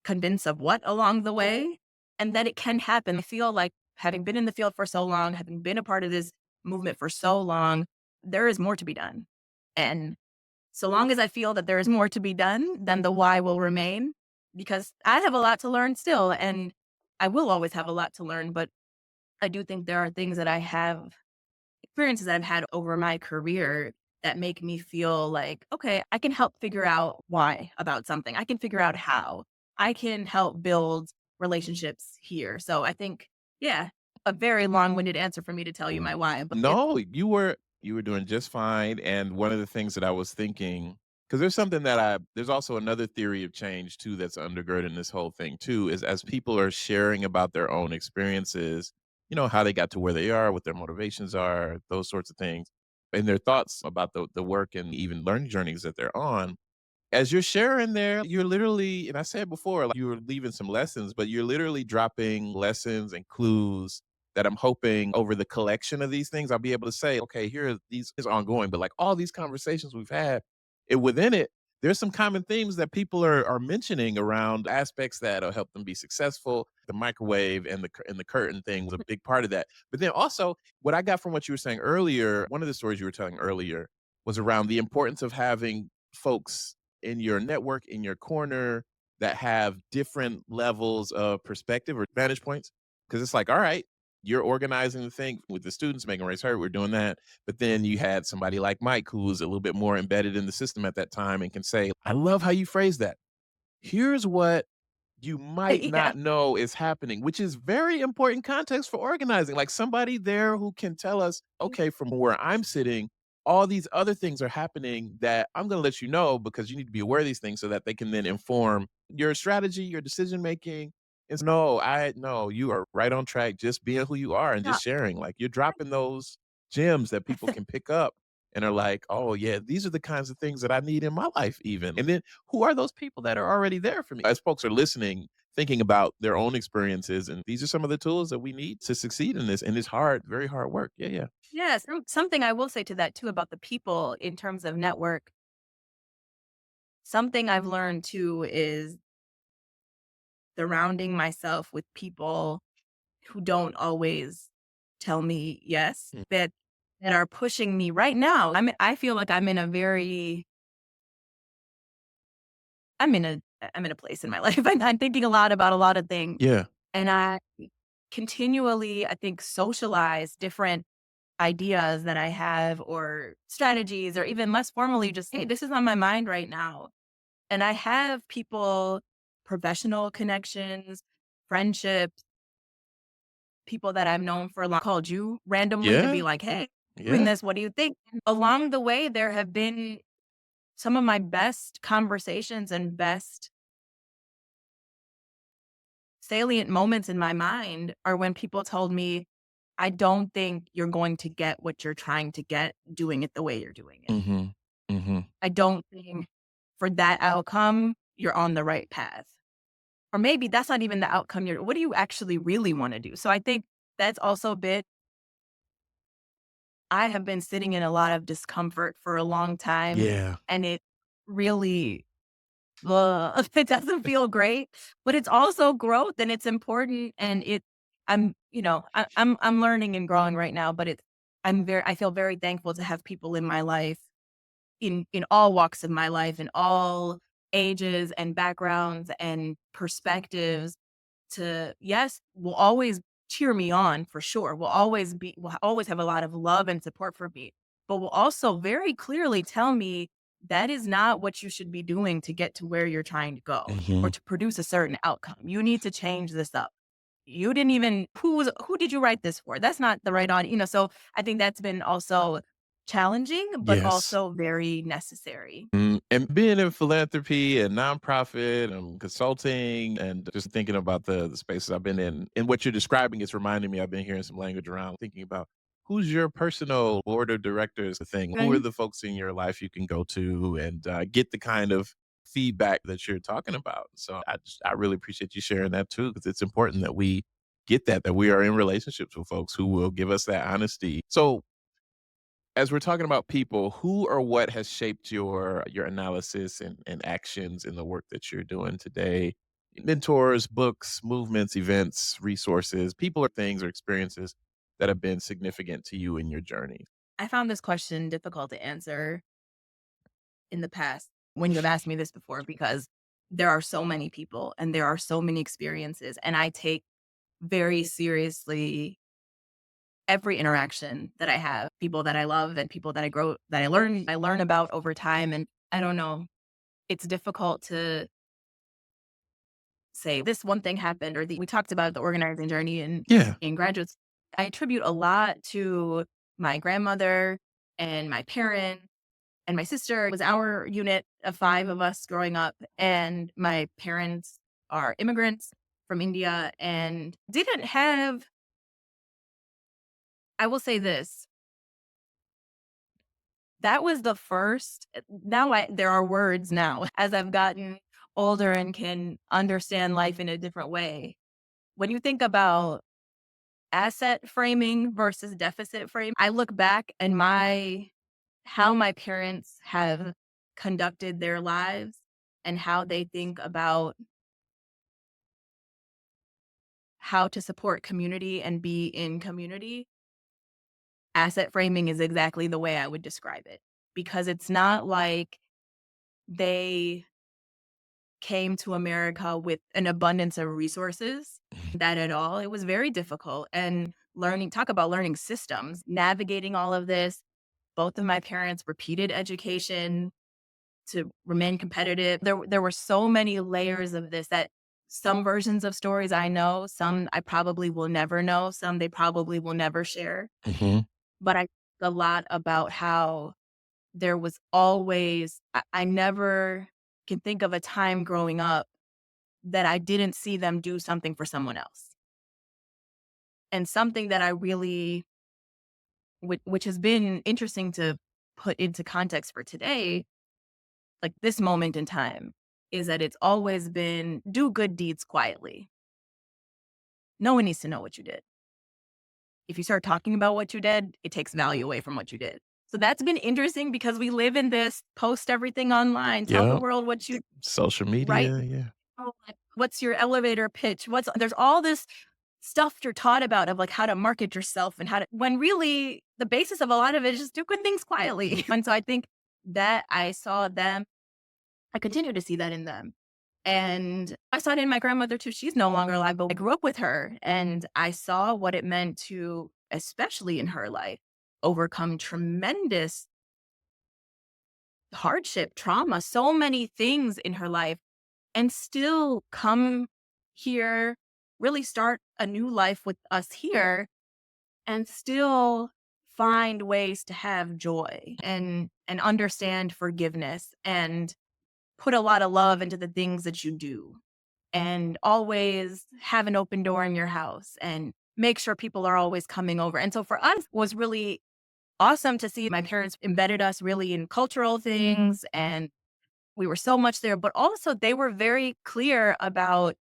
convince of what along the way? And that it can happen. I feel like having been in the field for so long, having been a part of this movement for so long, there is more to be done. And so long as I feel that there is more to be done, then the why will remain because I have a lot to learn still. And I will always have a lot to learn. But I do think there are things that I have experiences that I've had over my career that make me feel like, okay, I can help figure out why about something. I can figure out how. I can help build relationships here. So I think, yeah, a very long-winded answer for me to tell you my why, but it No, you were doing just fine, and one of the things that I was thinking, because there's also another theory of change too that's undergirding this whole thing too, is as people are sharing about their own experiences, how they got to where they are, what their motivations are, those sorts of things, and their thoughts about the work and even learning journeys that they're on. As you're sharing there, you're literally, and I said before, like you were leaving some lessons, but you're literally dropping lessons and clues that I'm hoping over the collection of these things, I'll be able to say, okay, here are these is ongoing, but like all these conversations we've had, within it, there's some common themes that people are mentioning around aspects that'll help them be successful. The microwave and the curtain thing was a big part of that. But then also, what I got from what you were saying earlier, one of the stories you were telling earlier was around the importance of having folks in your network, in your corner, that have different levels of perspective or vantage points. Cause it's like, all right, you're organizing the thing with the students, making race heard. We're doing that. But then you had somebody like Mike, who was a little bit more embedded in the system at that time and can say, I love how you phrase that. Here's what you might yeah. not know is happening, which is very important context for organizing. Like somebody there who can tell us, okay, from where I'm sitting, all these other things are happening that I'm going to let you know because you need to be aware of these things so that they can then inform your strategy, your decision making. It's no, I no, you are right on track. Just being who you are and Yeah. just sharing. Like you're dropping those gems that people can pick up and are like, oh yeah, these are the kinds of things that I need in my life, even. And then who are those people that are already there for me? As folks are listening, thinking about their own experiences, and these are some of the tools that we need to succeed in this. And it's hard, very hard work. Yeah, yeah. Yes, something I will say to that too about the people in terms of network. Something I've learned too is surrounding myself with people who don't always tell me yes, Mm. that are pushing me right now. I feel like I'm in a place in my life. I'm thinking a lot about a lot of things. Yeah. And I continually, I think, socialize different ideas that I have or strategies or even less formally just, hey, this is on my mind right now. And I have people, professional connections, friendships, people that I've known for a long called you randomly to be Yeah. like, "Hey, doing Yeah. this, what do you think?" Along the way, there have been some of my best conversations and best salient moments in my mind are when people told me, "I don't think you're going to get what you're trying to get doing it the way you're doing it. Mhm. Mhm. I don't think for that outcome, you're on the right path." Or maybe that's not even the outcome you're what do you actually really wanna do? So I think that's also a bit I have been sitting in a lot of discomfort for a long time, Yeah. and it really it doesn't feel great, but it's also growth and it's important and I'm learning and growing right now, but I feel very thankful to have people in my life in all walks of my life, in all ages and backgrounds and perspectives to yes, will always cheer me on for sure. Will always have a lot of love and support for me, but will also very clearly tell me that is not what you should be doing to get to where you're trying to go or Mhm. to produce a certain outcome. You need to change this up. You didn't even who did you write this for? That's not the right audience. So I think that's been also challenging, but Yes. also very necessary. And being in philanthropy and nonprofit and consulting and just thinking about the spaces I've been in and what you're describing is reminding me I've been hearing some language around thinking about who's your personal board of directors thing. Who are Right. the folks in your life you can go to and get the kind of feedback that you're talking about. So I really appreciate you sharing that too, because it's important that we get that we are in relationships with folks who will give us that honesty. So as we're talking about people, who or what has shaped your analysis and actions in the work that you're doing today? Mentors, books, movements, events, resources, people or things or experiences that have been significant to you in your journey. I found this question difficult to answer in the past when you have asked me this before because there are so many people and there are so many experiences, and I take very seriously every interaction that I have, people that I love and people that I learn about over time. And I don't know, it's difficult to say this one thing happened we talked about the organizing journey Yeah. in graduates. I attribute a lot to my grandmother and my parent and my sister. It was our unit of 5 of us growing up, and my parents are immigrants from India and didn't have, I will say this, that was the first now there are words now as I've gotten older and can understand life in a different way. When you think about asset framing versus deficit frame, I look back and how my parents have conducted their lives and how they think about how to support community and be in community. Asset framing is exactly the way I would describe it because it's not like they came to America with an abundance of resources, that at all. It was very difficult, and talk about learning systems, navigating all of this. Both of my parents repeated education to remain competitive. There were so many layers of this that some versions of stories I know, some I probably will never know, some they probably will never share. Hmm. But I think a lot about how there was always I never can think of a time growing up that I didn't see them do something for someone else. And something that I really which has been interesting to put into context for today, like this moment in time, is that it's always been do good deeds quietly. No one needs to know what you did. If you start talking about what you did, it takes value away from what you did. So that's been interesting because we live in this post everything online, tell the Yeah. world what you Social right. media. Yeah. Oh, like, what's your elevator pitch? There's all this stuff you're taught about of like how to market yourself and when really the basis of a lot of it is just do good things quietly. And so I think that I saw them, I continue to see that in them. And I saw it in my grandmother too. She's no longer alive, but I grew up with her and I saw what it meant to, especially in her life, overcome tremendous hardship, trauma, so many things in her life and still come here, really start a new life with us here and still find ways to have joy and understand forgiveness and put a lot of love into the things that you do and always have an open door in your house and make sure people are always coming over. And so for us was really awesome to see my parents embedded us really in cultural things and we were so much there, but also they were very clear about,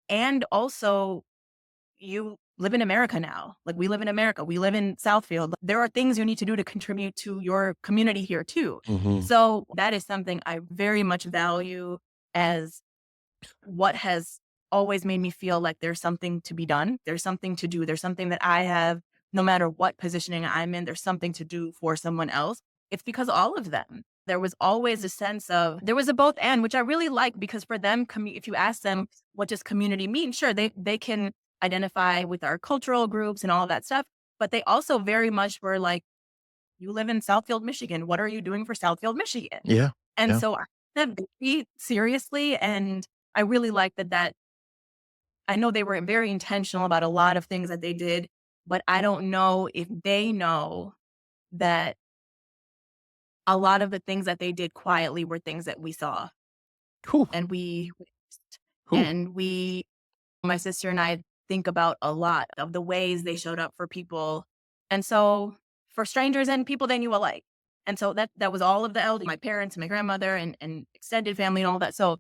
and also you live in America now. Like we live in America. We live in Southfield. There are things you need to do to contribute to your community here too. Hmm. So that is something I very much value as what has always made me feel like there's something to be done. There's something to do. There's something that I have, no matter what positioning I'm in, there's something to do for someone else. It's because all of them. There was always a sense of, there was a both and, which I really like because for them, if you ask them, what does community mean? Sure, they can identify with our cultural groups and all of that stuff. But they also very much were like, you live in Southfield, Michigan. What are you doing for Southfield, Michigan? Yeah. And Yeah. so I took that very seriously. And I really like that I know they were very intentional about a lot of things that they did, but I don't know if they know that a lot of the things that they did quietly were things that we saw Whew. and we witnessed. Whew. And my sister and I think about a lot of the ways they showed up for people. And so for strangers and people they knew alike. And so that was all of the elders, my parents and my grandmother and extended family and all that. So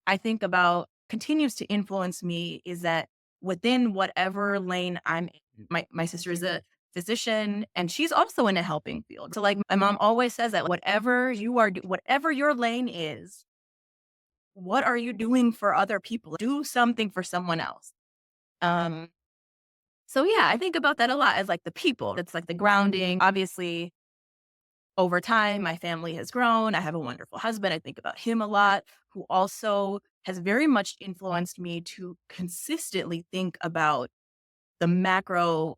I think about continues to influence me is that within whatever lane I'm in, my sister is a physician and she's also in a helping field. So like my mom always says that whatever you are, whatever your lane is, what are you doing for other people? Do something for someone else. Um, so yeah, I think about that a lot as like the people. It's like the grounding. Obviously, over time, my family has grown. I have a wonderful husband. I think about him a lot, who also has very much influenced me to consistently think about the macro,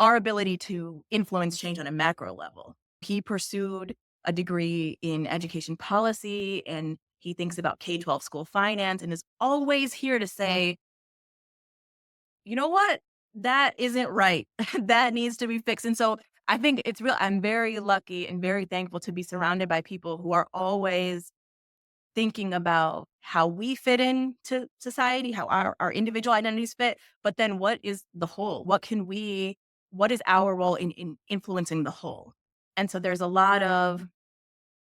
our ability to influence change on a macro level. He pursued a degree in education policy and he thinks about K-12 school finance and is always here to say, you know what? That isn't right. That needs to be fixed. And so I think it's real. I'm very lucky and very thankful to be surrounded by people who are always thinking about how we fit into society, how our individual identities fit, but then what is the whole? What is our role in influencing the whole? And so there's a lot of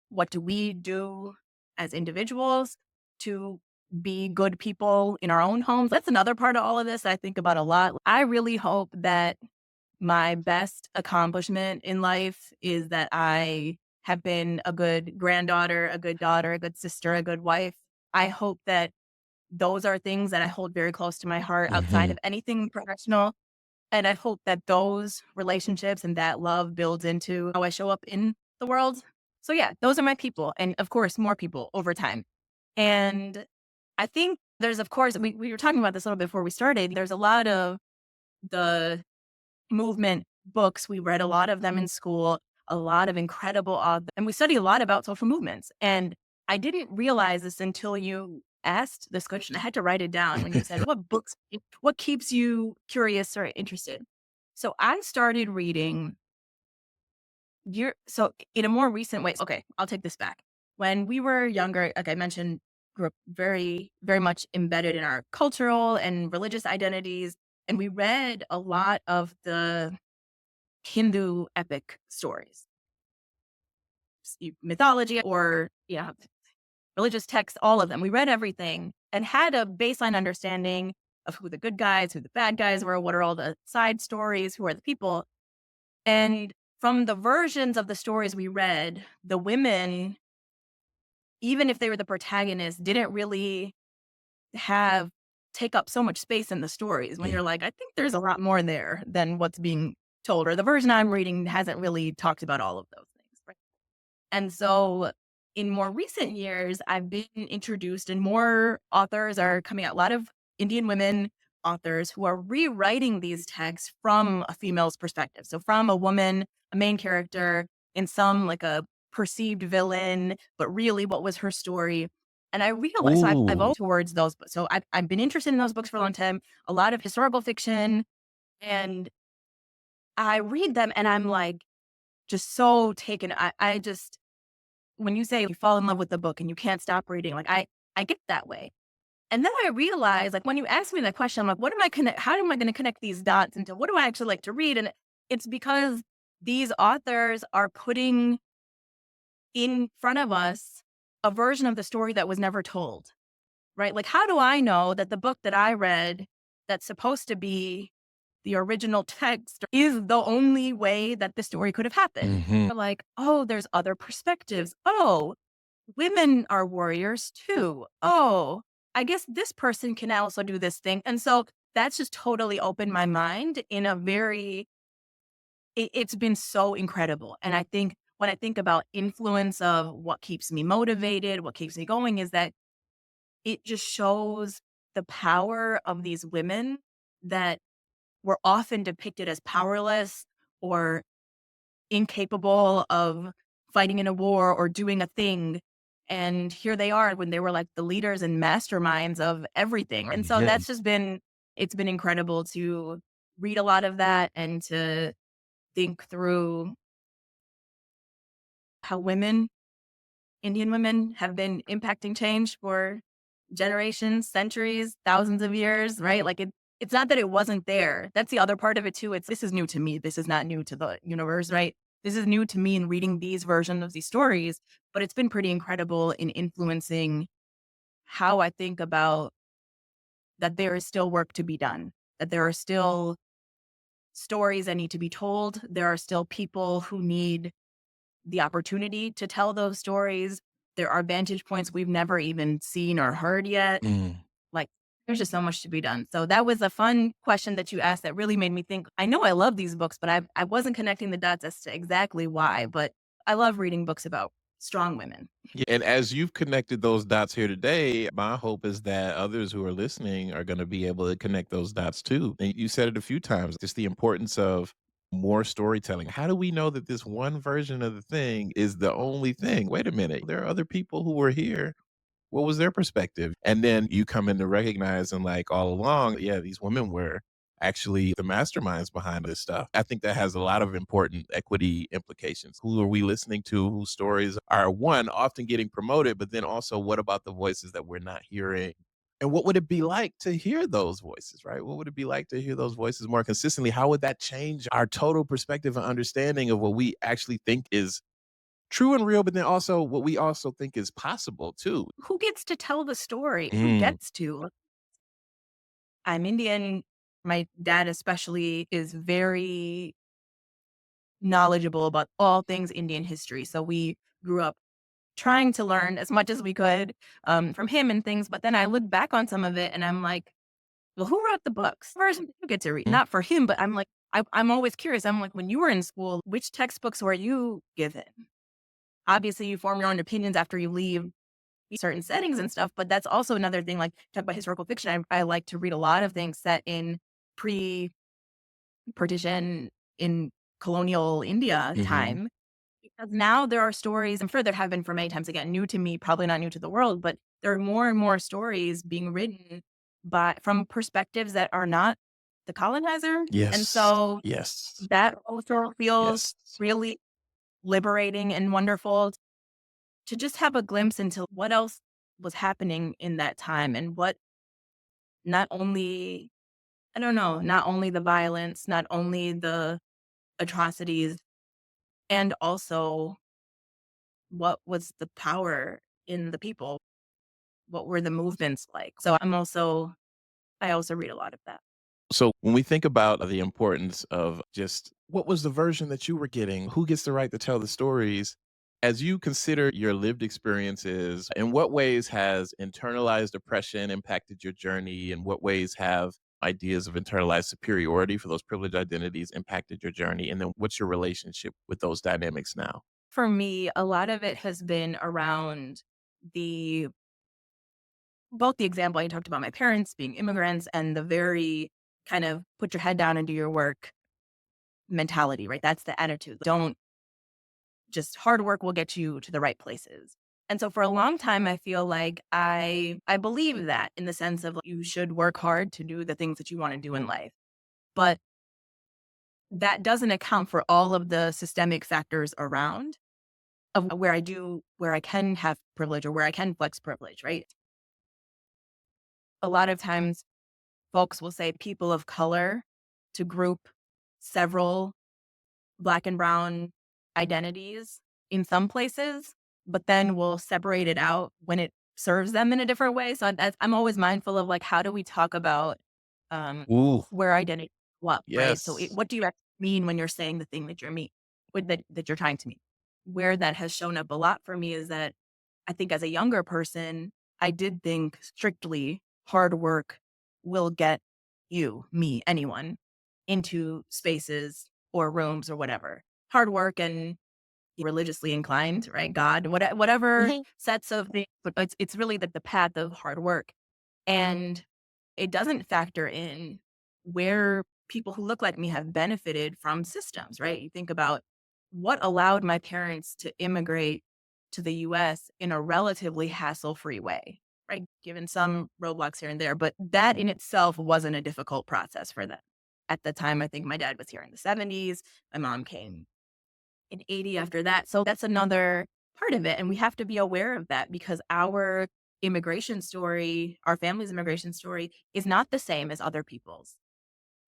what do we do as individuals to be good people in our own homes? That's another part of all of this I think about a lot. I really hope that my best accomplishment in life is that I have been a good granddaughter, a good daughter, a good sister, a good wife. I hope that those are things that I hold very close to my heart outside Hmm. of anything professional. And I hope that those relationships and that love builds into how I show up in the world. So yeah, those are my people. And of course, more people over time. And I think there's, of course, we were talking about this a little bit before we started. There's a lot of the movement books. We read a lot of them in school, a lot of incredible authors, and we study a lot about social movements. And I didn't realize this until you asked this question. I had to write it down when you said, what books, what keeps you curious or interested? So I started reading so in a more recent way. Okay, I'll take this back. When we were younger, like I mentioned, grew up very, very much embedded in our cultural and religious identities. And we read a lot of the Hindu epic stories, mythology or religious texts, all of them. We read everything and had a baseline understanding of who the good guys, who the bad guys were, what are all the side stories, who are the people. And from the versions of the stories we read, the women, even if they were the protagonists, didn't really have take up so much space in the stories when Yeah. you're like, I think there's a lot more there than what's being told, or the version I'm reading hasn't really talked about all of those things. Right? And so in more recent years, I've been introduced and more authors are coming out, a lot of Indian women authors who are rewriting these texts from a female's perspective. So from a woman, a main character, in some like a perceived villain, but really what was her story. And I realized, so I've Ooh. always towards those books. So I've been interested in those books for a long time, a lot of historical fiction. And I read them and I'm like, just so taken. I just, when you say you fall in love with the book and you can't stop reading, like I get that way. And then I realized, like when you ask me that question, I'm like, what am I connect? How am I going to connect these dots into what do I actually like to read? And it's because these authors are putting in front of us a version of the story that was never told, right? Like, how do I know that the book that I read that's supposed to be the original text is the only way that the story could have happened? Hmm. Like, oh, there's other perspectives. Oh, women are warriors too. Oh, I guess this person can also do this thing. And so that's just totally opened my mind in a very, it's been so incredible. And I think when I think about influence of what keeps me motivated, what keeps me going is that it just shows the power of these women that were often depicted as powerless or incapable of fighting in a war or doing a thing. And here they are when they were like the leaders and masterminds of everything. And so Yeah. that's just been, it's been incredible to read a lot of that and to think through how women, Indian women, have been impacting change for generations, centuries, thousands of years, right? Like it's not that it wasn't there. That's the other part of it too. It's this is new to me. This is not new to the universe, right? this is new to me in reading these versions of these stories, but it's been pretty incredible in influencing how I think about that there is still work to be done, that there are still stories that need to be told. There are still people who need the opportunity to tell those stories. There are vantage points we've never even seen or heard yet. Mm. Like, there's just so much to be done. So that was a fun question that you asked that really made me think. I know I love these books, but I wasn't connecting the dots as to exactly why. But I love reading books about strong women. Yeah, and as you've connected those dots here today, my hope is that others who are listening are going to be able to connect those dots too. And you said it a few times, just the importance of more storytelling. How do we know that this one version of the thing is the only thing? Wait a minute. There are other people who were here. What was their perspective? And then you come in to recognize and like all along, yeah, these women were actually the masterminds behind this stuff. I think that has a lot of important equity implications. Who are we listening to? Whose stories are one often getting promoted, but then also what about the voices that we're not hearing? And what would it be like to hear those voices, right? What would it be like to hear those voices more consistently? How would that change our total perspective and understanding of what we actually think is true and real, but then also what we also think is possible too? Who gets to tell the story? Who Mm, gets to? I'm Indian. My dad, especially, is very knowledgeable about all things Indian history. So we grew up trying to learn as much as we could from him and things. But then I look back on some of it and I'm like, well, who wrote the books? Version you get to read, mm, not for him, but I'm like, I'm always curious. I'm like, when you were in school, which textbooks were you given? Obviously, you form your own opinions after you leave certain settings and stuff, but that's also another thing. Like, talk about historical fiction. I like to read a lot of things set in pre partition in colonial India mhm. time. Because now there are stories, I'm sure there have been for many times, again, new to me, probably not new to the world, but there are more and more stories being written from perspectives that are not the colonizer. And Yes, so yes, that also feels yes. really liberating and wonderful to just have a glimpse into what else was happening in that time and what not only, I don't know, not only the violence, not only the atrocities, and also what was the power in the people? What were the movements like? So I also read a lot of that. So when we think about the importance of just what was the version that you were getting, who gets the right to tell the stories, as you consider your lived experiences, in what ways has internalized oppression impacted your journey? In what ways have ideas of internalized superiority for those privileged identities impacted your journey? And then what's your relationship with those dynamics now? For me, a lot of it has been around the both the example I talked about my parents being immigrants and the very kind of put your head down and do your work mentality, right? That's the attitude. Don't just hard work will get you to the right places. And so for a long time, I feel like I believe that in the sense of like, you should work hard to do the things that you want to do in life. But that doesn't account for all of the systemic factors around of where I can have privilege or where I can flex privilege, right? A lot of times folks will say people of color to group several Black and brown identities in some places, but then we'll separate it out when it serves them in a different way. So I'm always mindful of like, how do we talk about um, Ooh, where identity what, right? So yes. what do you actually mean when you're saying the thing that that you're trying to mean? Where that has shown up a lot for me is that I think as a younger person, I did think strictly hard work will get you, me, anyone into spaces or rooms or whatever. Hard work and religiously inclined, right? God, whatever Mhm. sets of things, but it's really the path of hard work. And it doesn't factor in where people who look like me have benefited from systems, right? You think about what allowed my parents to immigrate to the US in a relatively hassle free way, right? Given some roadblocks here and there, but that in itself wasn't a difficult process for them. At the time, I think my dad was here in the 70s. My mom came in 80 after that. So that's another part of it. And we have to be aware of that because our immigration story, our family's immigration story is not the same as other people's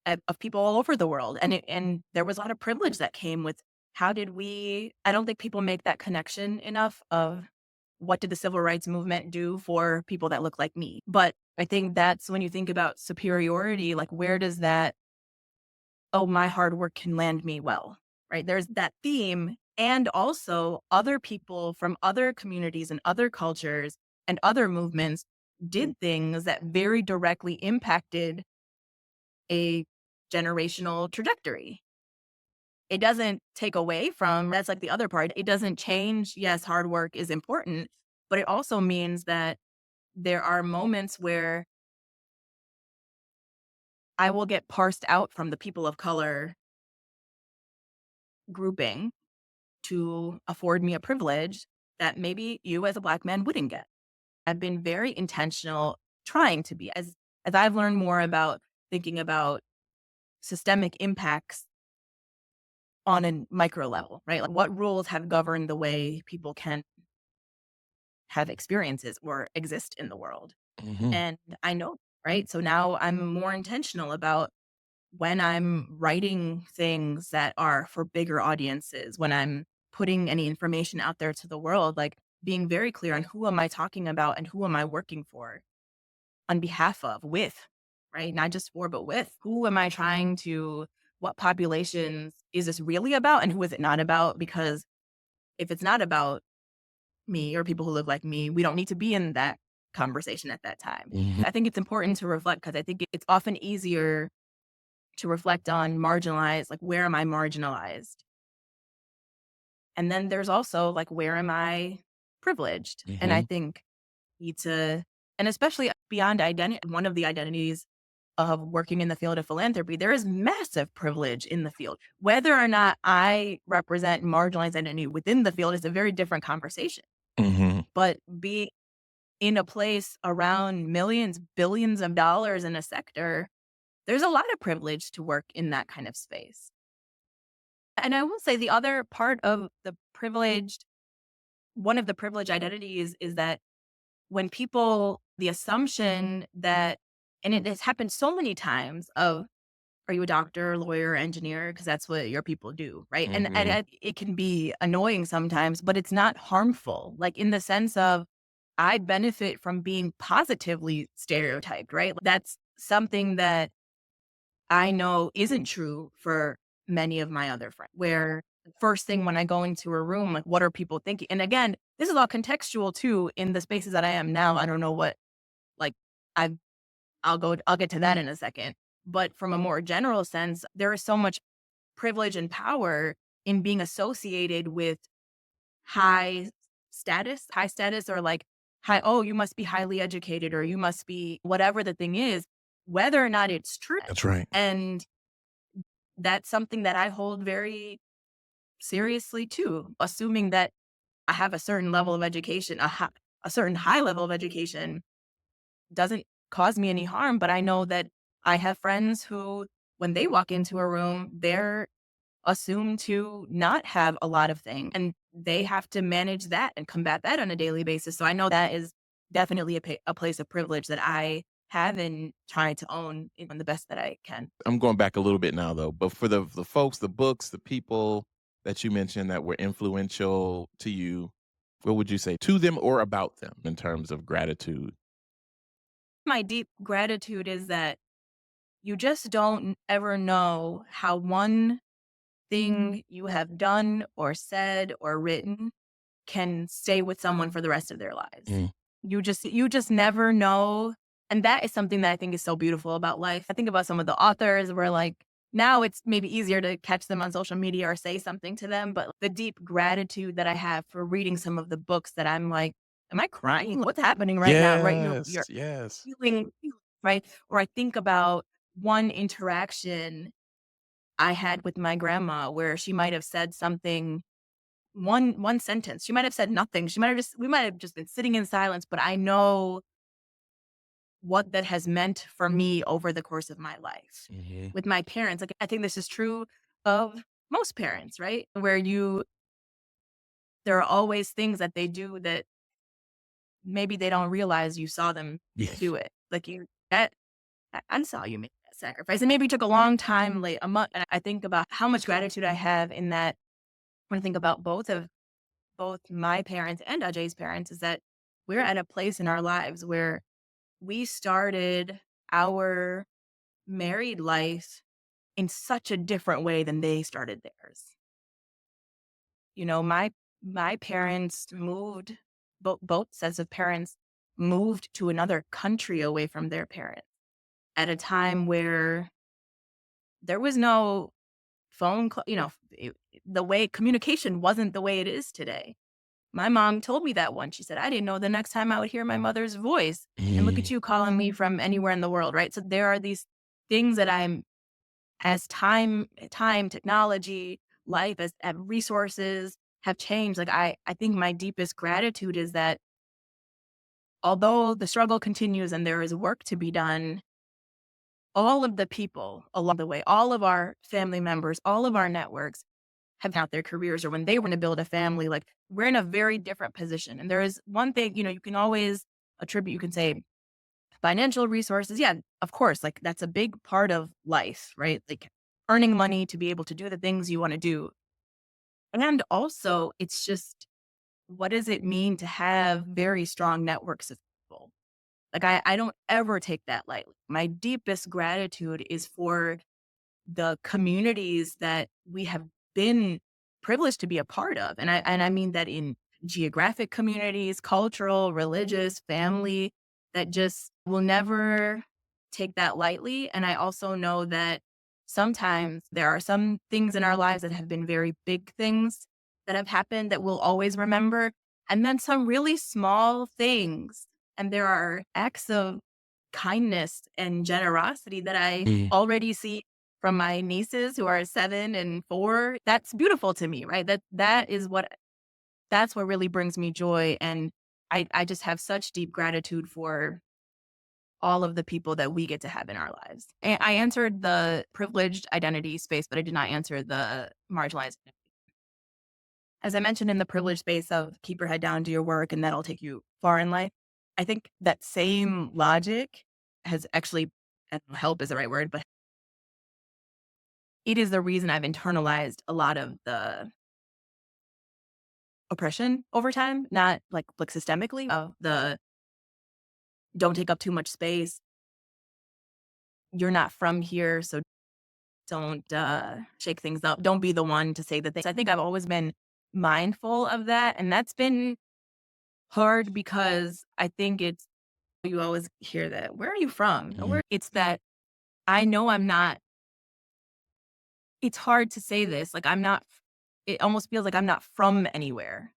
of people all over the world. And there was a lot of privilege that came with how did we I don't think people make that connection enough of what did the civil rights movement do for people that look like me? But I think that's when you think about superiority, like where does that, oh, my hard work can land me well, right? There's that theme. And also, other people from other communities and other cultures and other movements did things that very directly impacted a generational trajectory. It doesn't take away from, that's like the other part. It doesn't change. Yes, hard work is important, but it also means that there are moments where I will get parsed out from the people of color grouping to afford me a privilege that maybe you as a Black man wouldn't get. I've been very intentional trying to be as I've learned more about thinking about systemic impacts on a micro level, right? Like what rules have governed the way people can have experiences or exist in the world. Hmm. And I know, right? So now I'm more intentional about when I'm writing things that are for bigger audiences, when I'm putting any information out there to the world, like being very clear on who am I talking about and who am I working for on behalf of, with, right? Not just for, but with. Who am I trying to, what populations is this really about and who is it not about? Because if it's not about me or people who look like me, we don't need to be in that conversation at that time. Hmm. I think it's important to reflect because I think it's often easier to reflect on marginalized, like where am I marginalized? And then there's also like where am I privileged? And I Hmm. think need to, and especially beyond identity, one of the identities of working in the field of philanthropy, there is massive privilege in the field. Whether or not I represent marginalized identity within the field is a very different conversation. Hmm. But being in a place around millions, billions of dollars in a sector, there's a lot of privilege to work in that kind of space. And I will say the other part of the privileged, one of the privileged identities is that when people, the assumption that, and it has happened so many times of, are you a doctor, lawyer, engineer? Because that's what your people do, right? And Hmm. it can be annoying sometimes, but it's not harmful. Like in the sense of, I benefit from being positively stereotyped, right? That's something that I know isn't true for many of my other friends, where the first thing when I go into a room, like, what are people thinking? And again, this is all contextual too in the spaces that I am now. I don't know what, like, I've, I'll get to that in a second. But from a more general sense, there is so much privilege and power in being associated with high high status, or like high, oh, you must be highly educated, or you must be whatever the thing is, whether or not it's true. That's right. And that's something that I hold very seriously too, assuming that I have a certain level of education, a certain high level of education doesn't cause me any harm. But I know that I have friends who, when they walk into a room, they're assumed to not have a lot of things and they have to manage that and combat that on a daily basis. So I know that is definitely a place of privilege that I have and trying to own in the best that I can. I'm going back a little bit now though, but for the folks, the books, the people that you mentioned that were influential to you, what would you say to them or about them in terms of gratitude? My deep gratitude is that you just don't ever know how one thing you have done or said or written can stay with someone for the rest of their lives. Mm. You just never know. And that is something that I think is so beautiful about life. I think about some of the authors where like now it's maybe easier to catch them on social media or say something to them, but the deep gratitude that I have for reading some of the books that I'm like, am I crying? What's happening right now? Right? Yes, You're yes. feeling, right? Or I think about one interaction I had with my grandma where she might have said something, one sentence. She might have said nothing. She might have just we might have just been sitting in silence, but I know what that has meant for me over the course of my life. Mhm. With my parents, like I think this is true of most parents, right? Where you there are always things that they do that maybe they don't realize you saw them Yeah. do it. Like you that I saw you make that sacrifice. And maybe it took a long time, late a month. And I think about how much gratitude I have in that when I think about both my parents and Ajay's parents is that we're at a place in our lives where we started our married life in such a different way than they started theirs. You know, my parents moved, both sets of parents moved to another country away from their parents at a time where there was no the way communication wasn't the way it is today. My mom told me that once. She said, I didn't know the next time I would hear my mother's voice. And look at Mm. you calling me from anywhere in the world, right? So there are these things that as time, technology, life, as resources have changed. Like I think my deepest gratitude is that although the struggle continues and there is work to be done, all of the people along the way, all of our family members, all of our networks have out their careers or when they want to build a family, like we're in a very different position. And there is one thing, you can always attribute, you can say financial resources. Yeah, of course, like that's a big part of life, right? Like earning money to be able to do the things you want to do. And also, it's just what does it mean to have very strong networks of people? Like I don't ever take that lightly. My deepest gratitude is for the communities that we have been privileged to be a part of. And I mean that in geographic communities, cultural, religious, family, that just will never take that lightly. And I also know that sometimes there are some things in our lives that have been very big things that have happened that we'll always remember. And then some really small things. And there are acts of kindness and generosity that I Mm. already see from my nieces who are 7 and 4. That's beautiful to me, right? That's what really brings me joy, and I just have such deep gratitude for all of the people that we get to have in our lives. And I answered the privileged identity space, but I did not answer the marginalized. As I mentioned in the privileged space of keep your head down, do your work, and that'll take you far in life. I think that same logic has actually, I don't know, help is the right word, but it is the reason I've internalized a lot of the oppression over time, not like systemically of the don't take up too much space. You're not from here, so don't shake things up. Don't be the one to say the things. I think I've always been mindful of that. And that's been hard because I think you always hear that. Where are you from? Or Mm. where it's that I know I'm not, it's hard to say this. Like it almost feels like I'm not from anywhere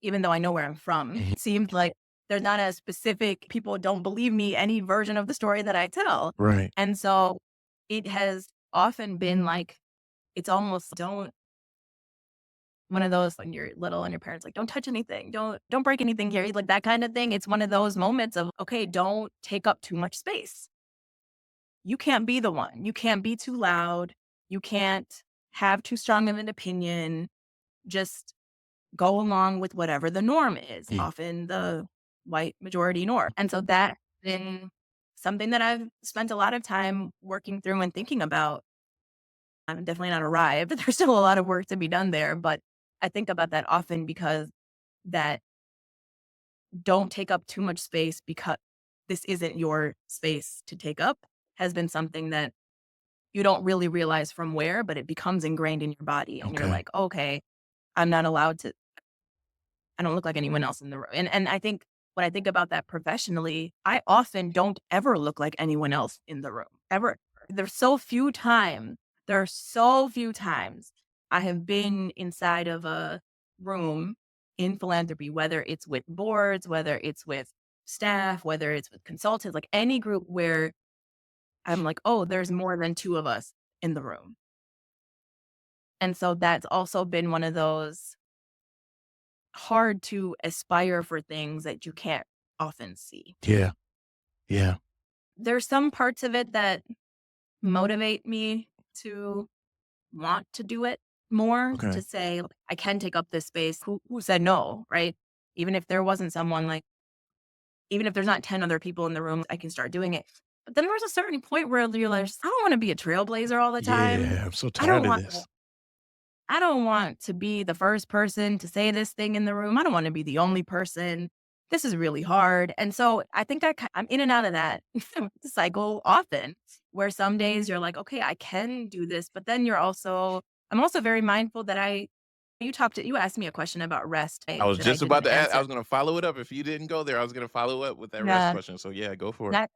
even though I know where I'm from. Mhm. It seems like there's not a specific people don't believe me any version of the story that I tell. Right. And so it has often been like it's almost don't one of those when you're little and your parents like don't touch anything, don't break anything here, like that kind of thing. It's one of those moments of okay, don't take up too much space. You can't be the one. You can't be too loud. You can't have too strong of an opinion. Just go along with whatever the norm is, Mm. often the white majority norm. And so that's been something that I've spent a lot of time working through and thinking about. I'm definitely not arrived. There's still a lot of work to be done there, but I think about that often because that don't take up too much space because this isn't your space to take up has been something that you don't really realize from where, but it becomes ingrained in your body. And you're Okay. like, okay, I'm not allowed to I don't look like anyone else in the room. And I think when I think about that professionally, I often don't ever look like anyone else in the room. Ever. There are so few times I have been inside of a room in philanthropy, whether it's with boards, whether it's with staff, whether it's with consultants, like any group where I'm like, oh, there's more than two of us in the room. And so that's also been one of those hard to aspire for things that you can't often see. Yeah. Yeah. There's some parts of it that motivate me to want to do it more, to Okay. say, I can take up this space. Who said no, right? Even if there wasn't someone like, even if there's not 10 other people in the room, I can start doing it. But then there's a certain point where you're like, I don't want to be a trailblazer all the time. Yeah. I'm so I don't tired of want, this. I don't want to be the first person to say this thing in the room. I don't want to be the only person. This is really hard. And so I think I'm in and out of that cycle often, where some days you're like, okay, I can do this. But then I'm also very mindful that you asked me a question about rest I was that I just didn't about to add I answer. was gonna follow it up. If you didn't go there, I was gonna follow up with that rest Yeah. question. So yeah, go for it. That's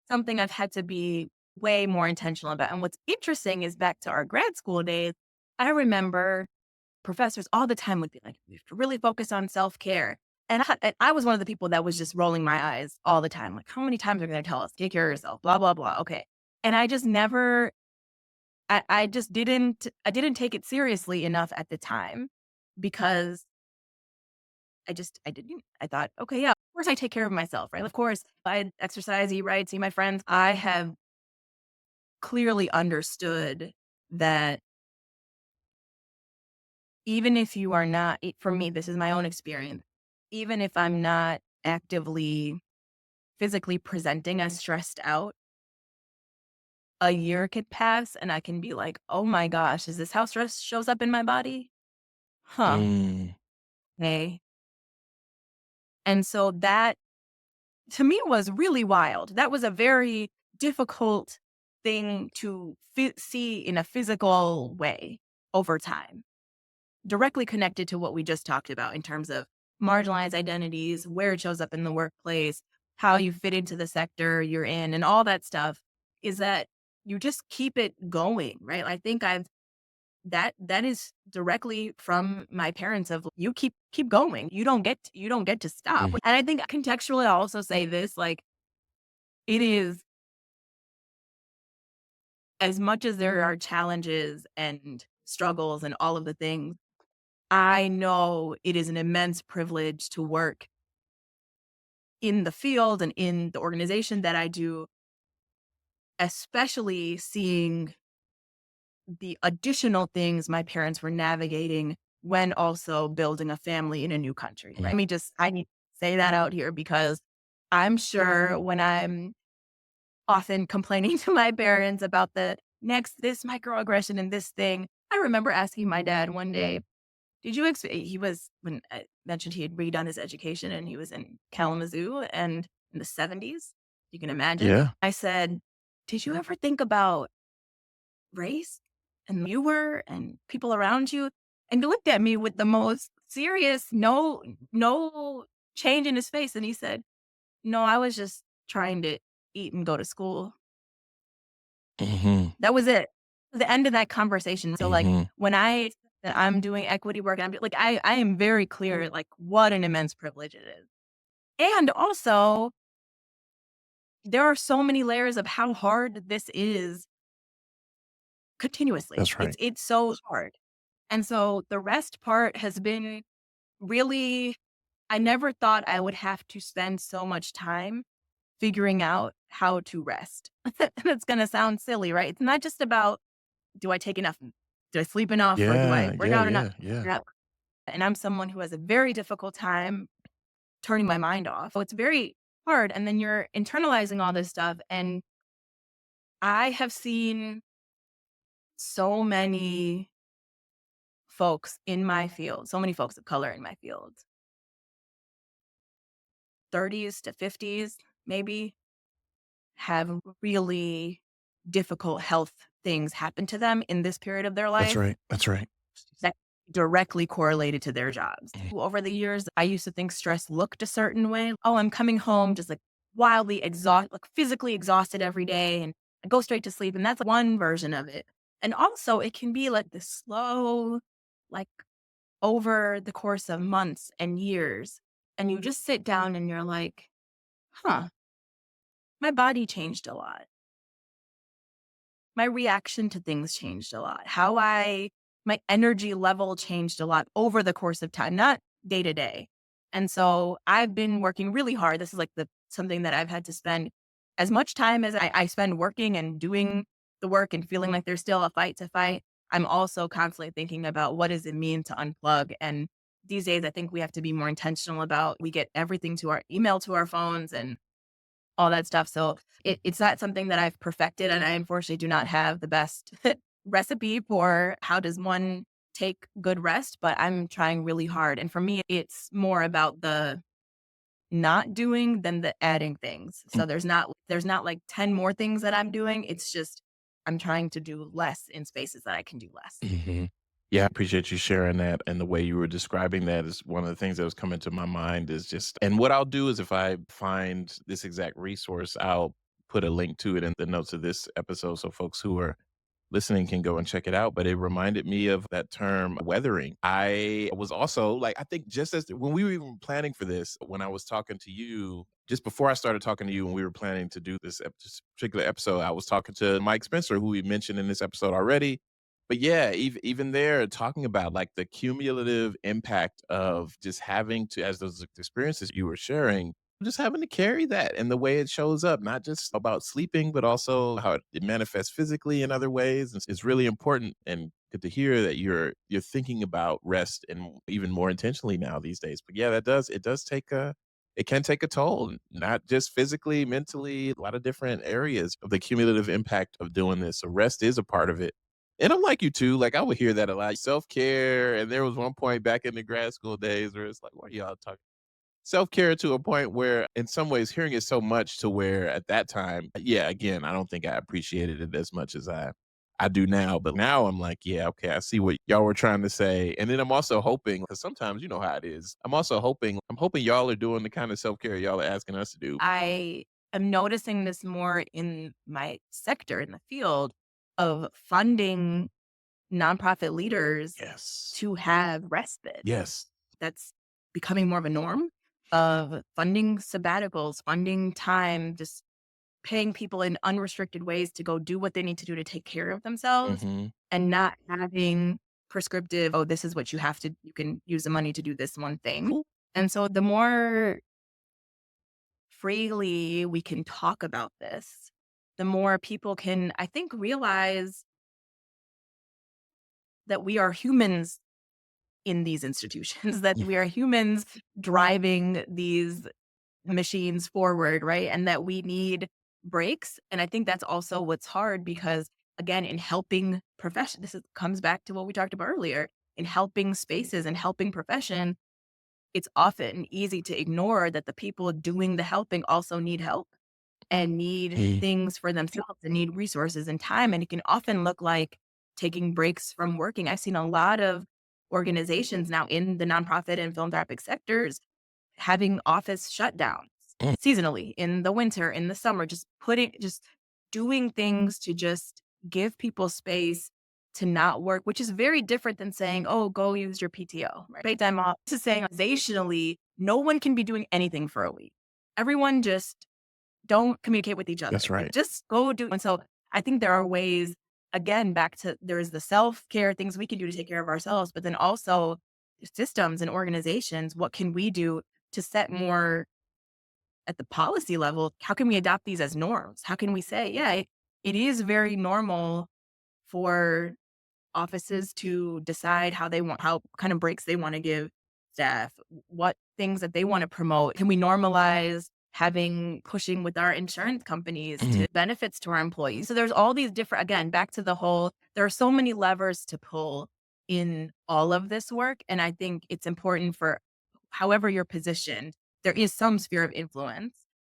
something I've had to be way more intentional about. And what's interesting is back to our grad school days, I remember professors all the time would be like, "You have to really focus on self-care." And I was one of the people that was just rolling my eyes all the time. Like, how many times are they gonna tell us, "Take care of yourself, blah, blah, blah." Okay. And I just never I just didn't take it seriously enough at the time because I didn't. I thought, "Okay, yeah, of course I take care of myself, right? Of course I exercise, eat right, see my friends." I have clearly understood that even if you are not for me, this is my own experience, even if I'm not actively physically presenting as stressed out, a year could pass and I can be like, "Oh my gosh, is this how stress shows up in my body? Huh, Mm, okay." And so that, to me, was really wild. That was a very difficult thing to see in a physical way over time, directly connected to what we just talked about in terms of marginalized identities, where it shows up in the workplace, how you fit into the sector you're in, and all that stuff, is that you just keep it going, right? I think that is directly from my parents of you keep going. You don't get to stop. mhm, And I think contextually I'll also say this, like, it is, as much as there are challenges and struggles and all of the things, I know it is an immense privilege to work in the field and in the organization that I do, especially seeing the additional things my parents were navigating when also building a family in a new country, mhm. right? I need to say that out here because I'm sure when I'm often complaining to my parents about this microaggression and this thing, I remember asking my dad one day, did you he was, when I mentioned he had redone his education and he was in Kalamazoo and in the 70s, you can imagine. Yeah. I said, "Did you ever think about race and you were and people around you?" And he looked at me with the most serious, no change in his face. And he said, "No, I was just trying to eat and go to school." Mhm, That was it. The end of that conversation. So, like, mhm. when that I'm doing equity work, and I'm like, I am very clear, like, what an immense privilege it is. And also, there are so many layers of how hard this is continuously. That's right. It's so hard. And so the rest part has been really, I never thought I would have to spend so much time figuring out how to rest. And it's gonna sound silly, right? It's not just about, do I take enough? Do I sleep enough or do I Yeah, work yeah, out enough? yeah, yeah. Yeah. And I'm someone who has a very difficult time turning my mind off. So it's very hard. And then you're internalizing all this stuff. And I have seen so many folks in my field, so many folks of color in my field, 30s to 50s, maybe, have really difficult health things happen to them in this period of their That's life right, that's right. that directly correlated to their jobs. Mhm. Over the years, I used to think stress looked a certain way. Oh, I'm coming home just like wildly exhausted, like physically exhausted every day, and I go straight to sleep. And that's one version of it. And also, it can be like this slow, like, over the course of months and years. And you just sit down and you're like, huh, my body changed a lot. My reaction to things changed a lot. My energy level changed a lot over the course of time, not day to day. And so I've been working really hard. This is like something that I've had to spend as much time as I spend working and doing the work and feeling like there's still a fight to fight. I'm also constantly thinking about what does it mean to unplug. And these days, I think we have to be more intentional about, we get everything to our email, to our phones, and all that stuff. So it's not something that I've perfected, and I unfortunately do not have the best recipe for how does one take good rest, but I'm trying really hard. And for me, it's more about the not doing than the adding things. So there's not like 10 more things that I'm doing. It's just I'm trying to do less in spaces that I can do less. Mhm. Yeah, I appreciate you sharing that, and the way you were describing that is one of the things that was coming to my mind is just and what I'll do is if I find this exact resource, I'll put a link to it in the notes of this episode so folks who are listening can go and check it out, but it reminded me of that term weathering. I was also like, I think just as when we were even planning for this, when I was talking to you, just before I started talking to you, when we were planning to do this particular episode, I was talking to Mike Spencer, who we mentioned in this episode already. But yeah, even there, talking about like the cumulative impact of just having to, as those experiences you were sharing, just having to carry that and the way it shows up, not just about sleeping, but also how it manifests physically in other ways. It's really important and good to hear that you're thinking about rest and even more intentionally now these days. But yeah, it does take a it can take a toll, not just physically, mentally, a lot of different areas of the cumulative impact of doing this. So rest is a part of it. And I'm like you too. Like I would hear that a lot. Self care. And there was one point back in the grad school days where it's like, what are y'all talking? Self-care to a point where in some ways hearing it so much to where at that time, yeah, again, I don't think I appreciated it as much as I do now. But now I'm like, yeah, okay, I see what y'all were trying to say. And then I'm also hoping, because sometimes you know how it is. I'm hoping y'all are doing the kind of self-care y'all are asking us to do. I am noticing this more in my sector in the field of funding nonprofit leaders Yes. to have respite. Yes. That's becoming more of a norm of funding sabbaticals, funding time, just paying people in unrestricted ways to go do what they need to do to take care of themselves Mhm. and not having prescriptive, oh, this is what you have to, you can use the money to do this one thing. Cool. And so the more freely we can talk about this, the more people can, I think, realize that we are humans in these institutions, that Yeah. we are humans driving these machines forward, right? And that we need breaks. And I think that's also what's hard because, again, in helping profession, comes back to what we talked about earlier. In helping spaces and helping profession, it's often easy to ignore that the people doing the helping also need help and need Hey. things for themselves and need resources and time. And it can often look like taking breaks from working. I've seen a lot of organizations now in the nonprofit and philanthropic sectors having office shutdowns Mm. seasonally in the winter, in the summer, just doing things to just give people space to not work, which is very different than saying, oh, go use your PTO, right? Pay time off. This is saying organizationally, no one can be doing anything for a week. Everyone just don't communicate with each other. That's Like right. just go do. And so I think there are ways, again, back to there is the self care things we can do to take care of ourselves, but then also systems and organizations. What can we do to set more at the policy level? How can we adopt these as norms? How can we say, yeah, it is very normal for offices to decide how kind of breaks they want to give staff, what things that they want to promote. Can we normalize pushing with our insurance companies Mhm. to benefits to our employees? So there's all these different, again, back to the whole, there are so many levers to pull in all of this work. And I think it's important for however you're positioned, there is some sphere of influence.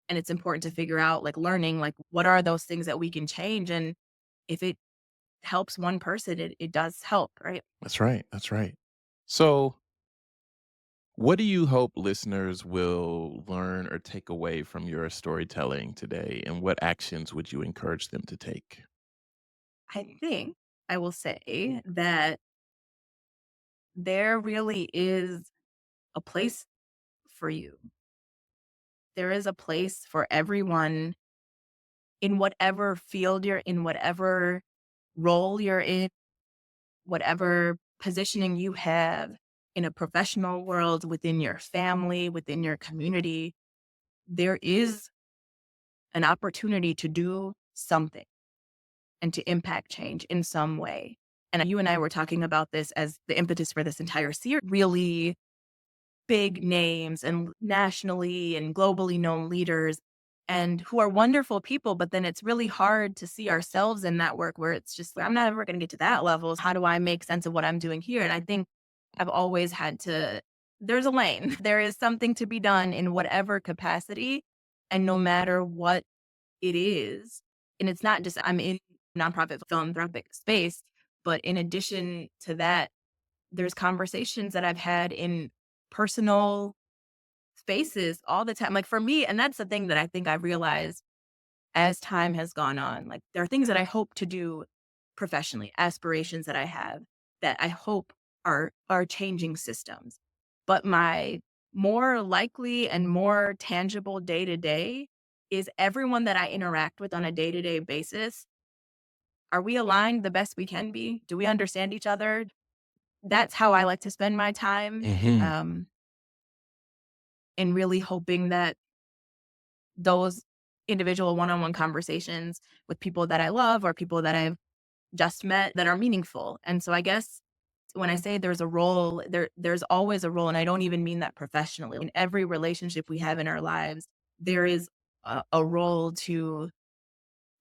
And it's important to figure out, like learning, like what are those things that we can change? And if it helps one person, it does help, right? That's right. That's right. So what do you hope listeners will learn or take away from your storytelling today, and what actions would you encourage them to take? I think I will say that there really is a place for you. There is a place for everyone in whatever field you're in, whatever role you're in, whatever positioning you have in a professional world, within your family, within your community. There is an opportunity to do something and to impact change in some way. And you and I were talking about this as the impetus for this entire series, really big names and nationally and globally known leaders. and who are wonderful people. But then it's really hard to see ourselves in that work where it's just, I'm not ever going to get to that level. How do I make sense of what I'm doing here? And I think I've always had to, there's a lane. There is something to be done in whatever capacity. And no matter what it is, and it's not just I'm in nonprofit philanthropic space, but in addition to that, there's conversations that I've had in personal spaces all the time. Like for me, and that's the thing that I think I've realized as time has gone on. Like there are things that I hope to do professionally, aspirations that I have that I hope are changing systems. But my more likely and more tangible day to day is everyone that I interact with on a day to day basis. Are we aligned the best we can be? Do we understand each other? That's how I like to spend my time. Hmm. Um, and really hoping that those individual one-on-one conversations with people that I love or people that I've just met that are meaningful. And so I guess when I say there's a role, there's always a role, and I don't even mean that professionally. In every relationship we have in our lives, there is a role to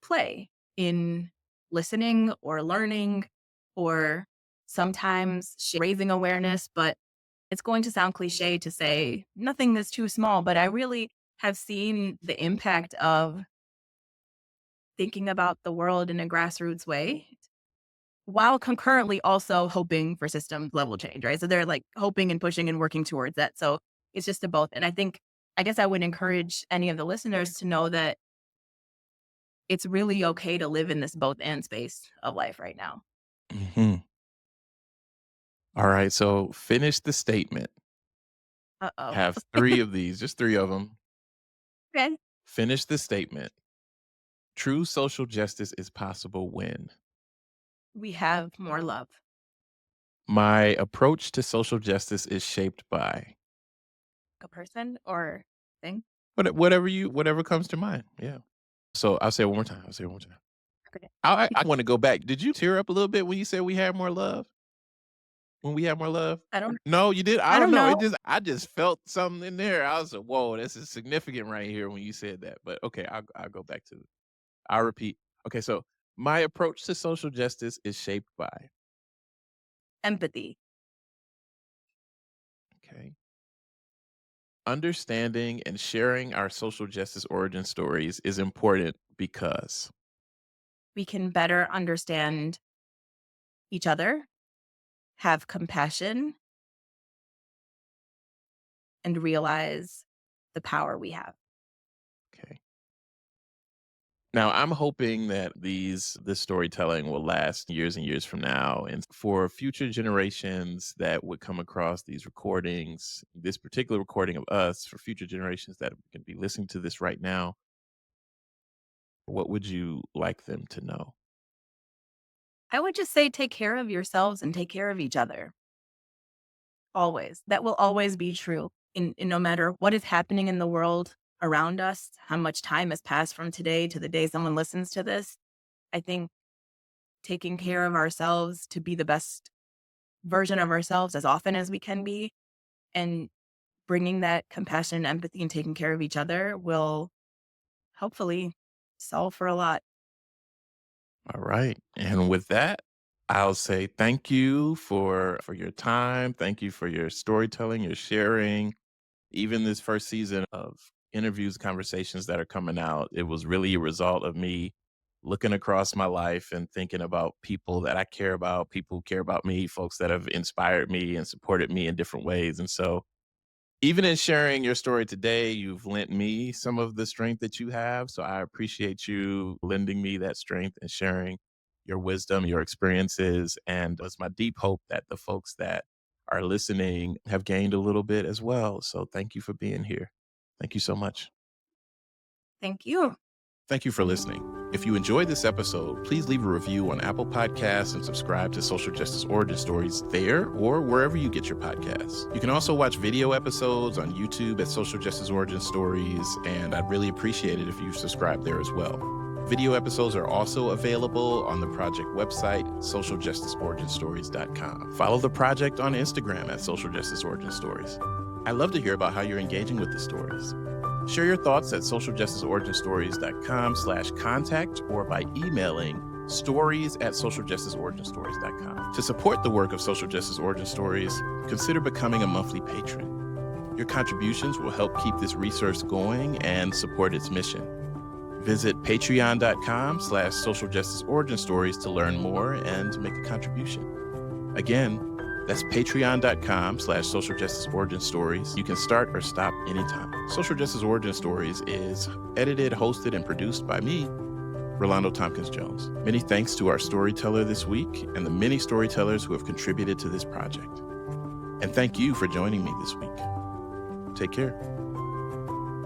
play in listening or learning or sometimes raising awareness. But it's going to sound cliche to say nothing is too small, but I really have seen the impact of thinking about the world in a grassroots way while concurrently also hoping for system level change, right? So they're like hoping and pushing and working towards that. So it's just a both. And I guess I would encourage any of the listeners to know that it's really okay to live in this both and space of life right now. Hmm. All right. So finish the statement. Uh oh. Have three of these, just three of them. Okay. Finish the statement. True social justice is possible when We have more love. my approach to social justice is shaped by A person or thing. whatever comes to mind. Yeah. So I'll say it one more time. I'll say it one more time. Okay. I want to go back. Did you tear up a little bit when you said we had more love? When we had more love? I don't No, you did. I I don't don't know. know. I just felt something in there. I was like, whoa, this is significant right here when you said that. But okay, I'll go back to it. I'll repeat. Okay, so my approach to social justice is shaped by, Empathy. okay, understanding and sharing our social justice origin stories is important because, We can better understand each other, have compassion, and realize the power we have. okay. Now, I'm hoping that this storytelling will last years and years from now, and for future generations that would come across these recordings, this particular recording of us, for future generations that can be listening to this right now, what would you like them to know? I would just say take care of yourselves and take care of each other. Always. That will always be true in no matter what is happening in the world around us, how much time has passed from today to the day someone listens to this. I think taking care of ourselves to be the best version of ourselves as often as we can be and bringing that compassion and empathy and taking care of each other will hopefully solve for a lot. All right. And with that, I'll say thank you for your time. Thank you for your storytelling, your sharing. Even this first season of interviews, conversations that are coming out, it was really a result of me looking across my life and thinking about people that I care about, people who care about me, folks that have inspired me and supported me in different ways. And so even in sharing your story today, you've lent me some of the strength that you have. So I appreciate you lending me that strength and sharing your wisdom, your experiences. And it's my deep hope that the folks that are listening have gained a little bit as well. So thank you for being here. Thank you so much. Thank you. Thank you for listening. If you enjoyed this episode, please leave a review on Apple Podcasts and subscribe to Social Justice Origin Stories there or wherever you get your podcasts. You can also watch video episodes on YouTube at Social Justice Origin Stories, and I'd really appreciate it if you subscribe there as well. Video episodes are also available on the project website, socialjusticeoriginstories.com. Follow the project on Instagram at Social Justice Origin Stories. I'd love to hear about how you're engaging with the stories. Share your thoughts at socialjusticeoriginstories.com/contact or by emailing stories@socialjusticeoriginstories.com. To support the work of Social Justice Origin Stories, consider becoming a monthly patron. Your contributions will help keep this research going and support its mission. Visit patreon.com/socialjusticeoriginstories to learn more and make a contribution. Again, that's patreon.com/socialjusticeoriginstories. You can start or stop anytime. Social Justice Origin Stories is edited, hosted, and produced by me, Relando Tompkins Jones. Many thanks to our storyteller this week and the many storytellers who have contributed to this project. And thank you for joining me this week. Take care.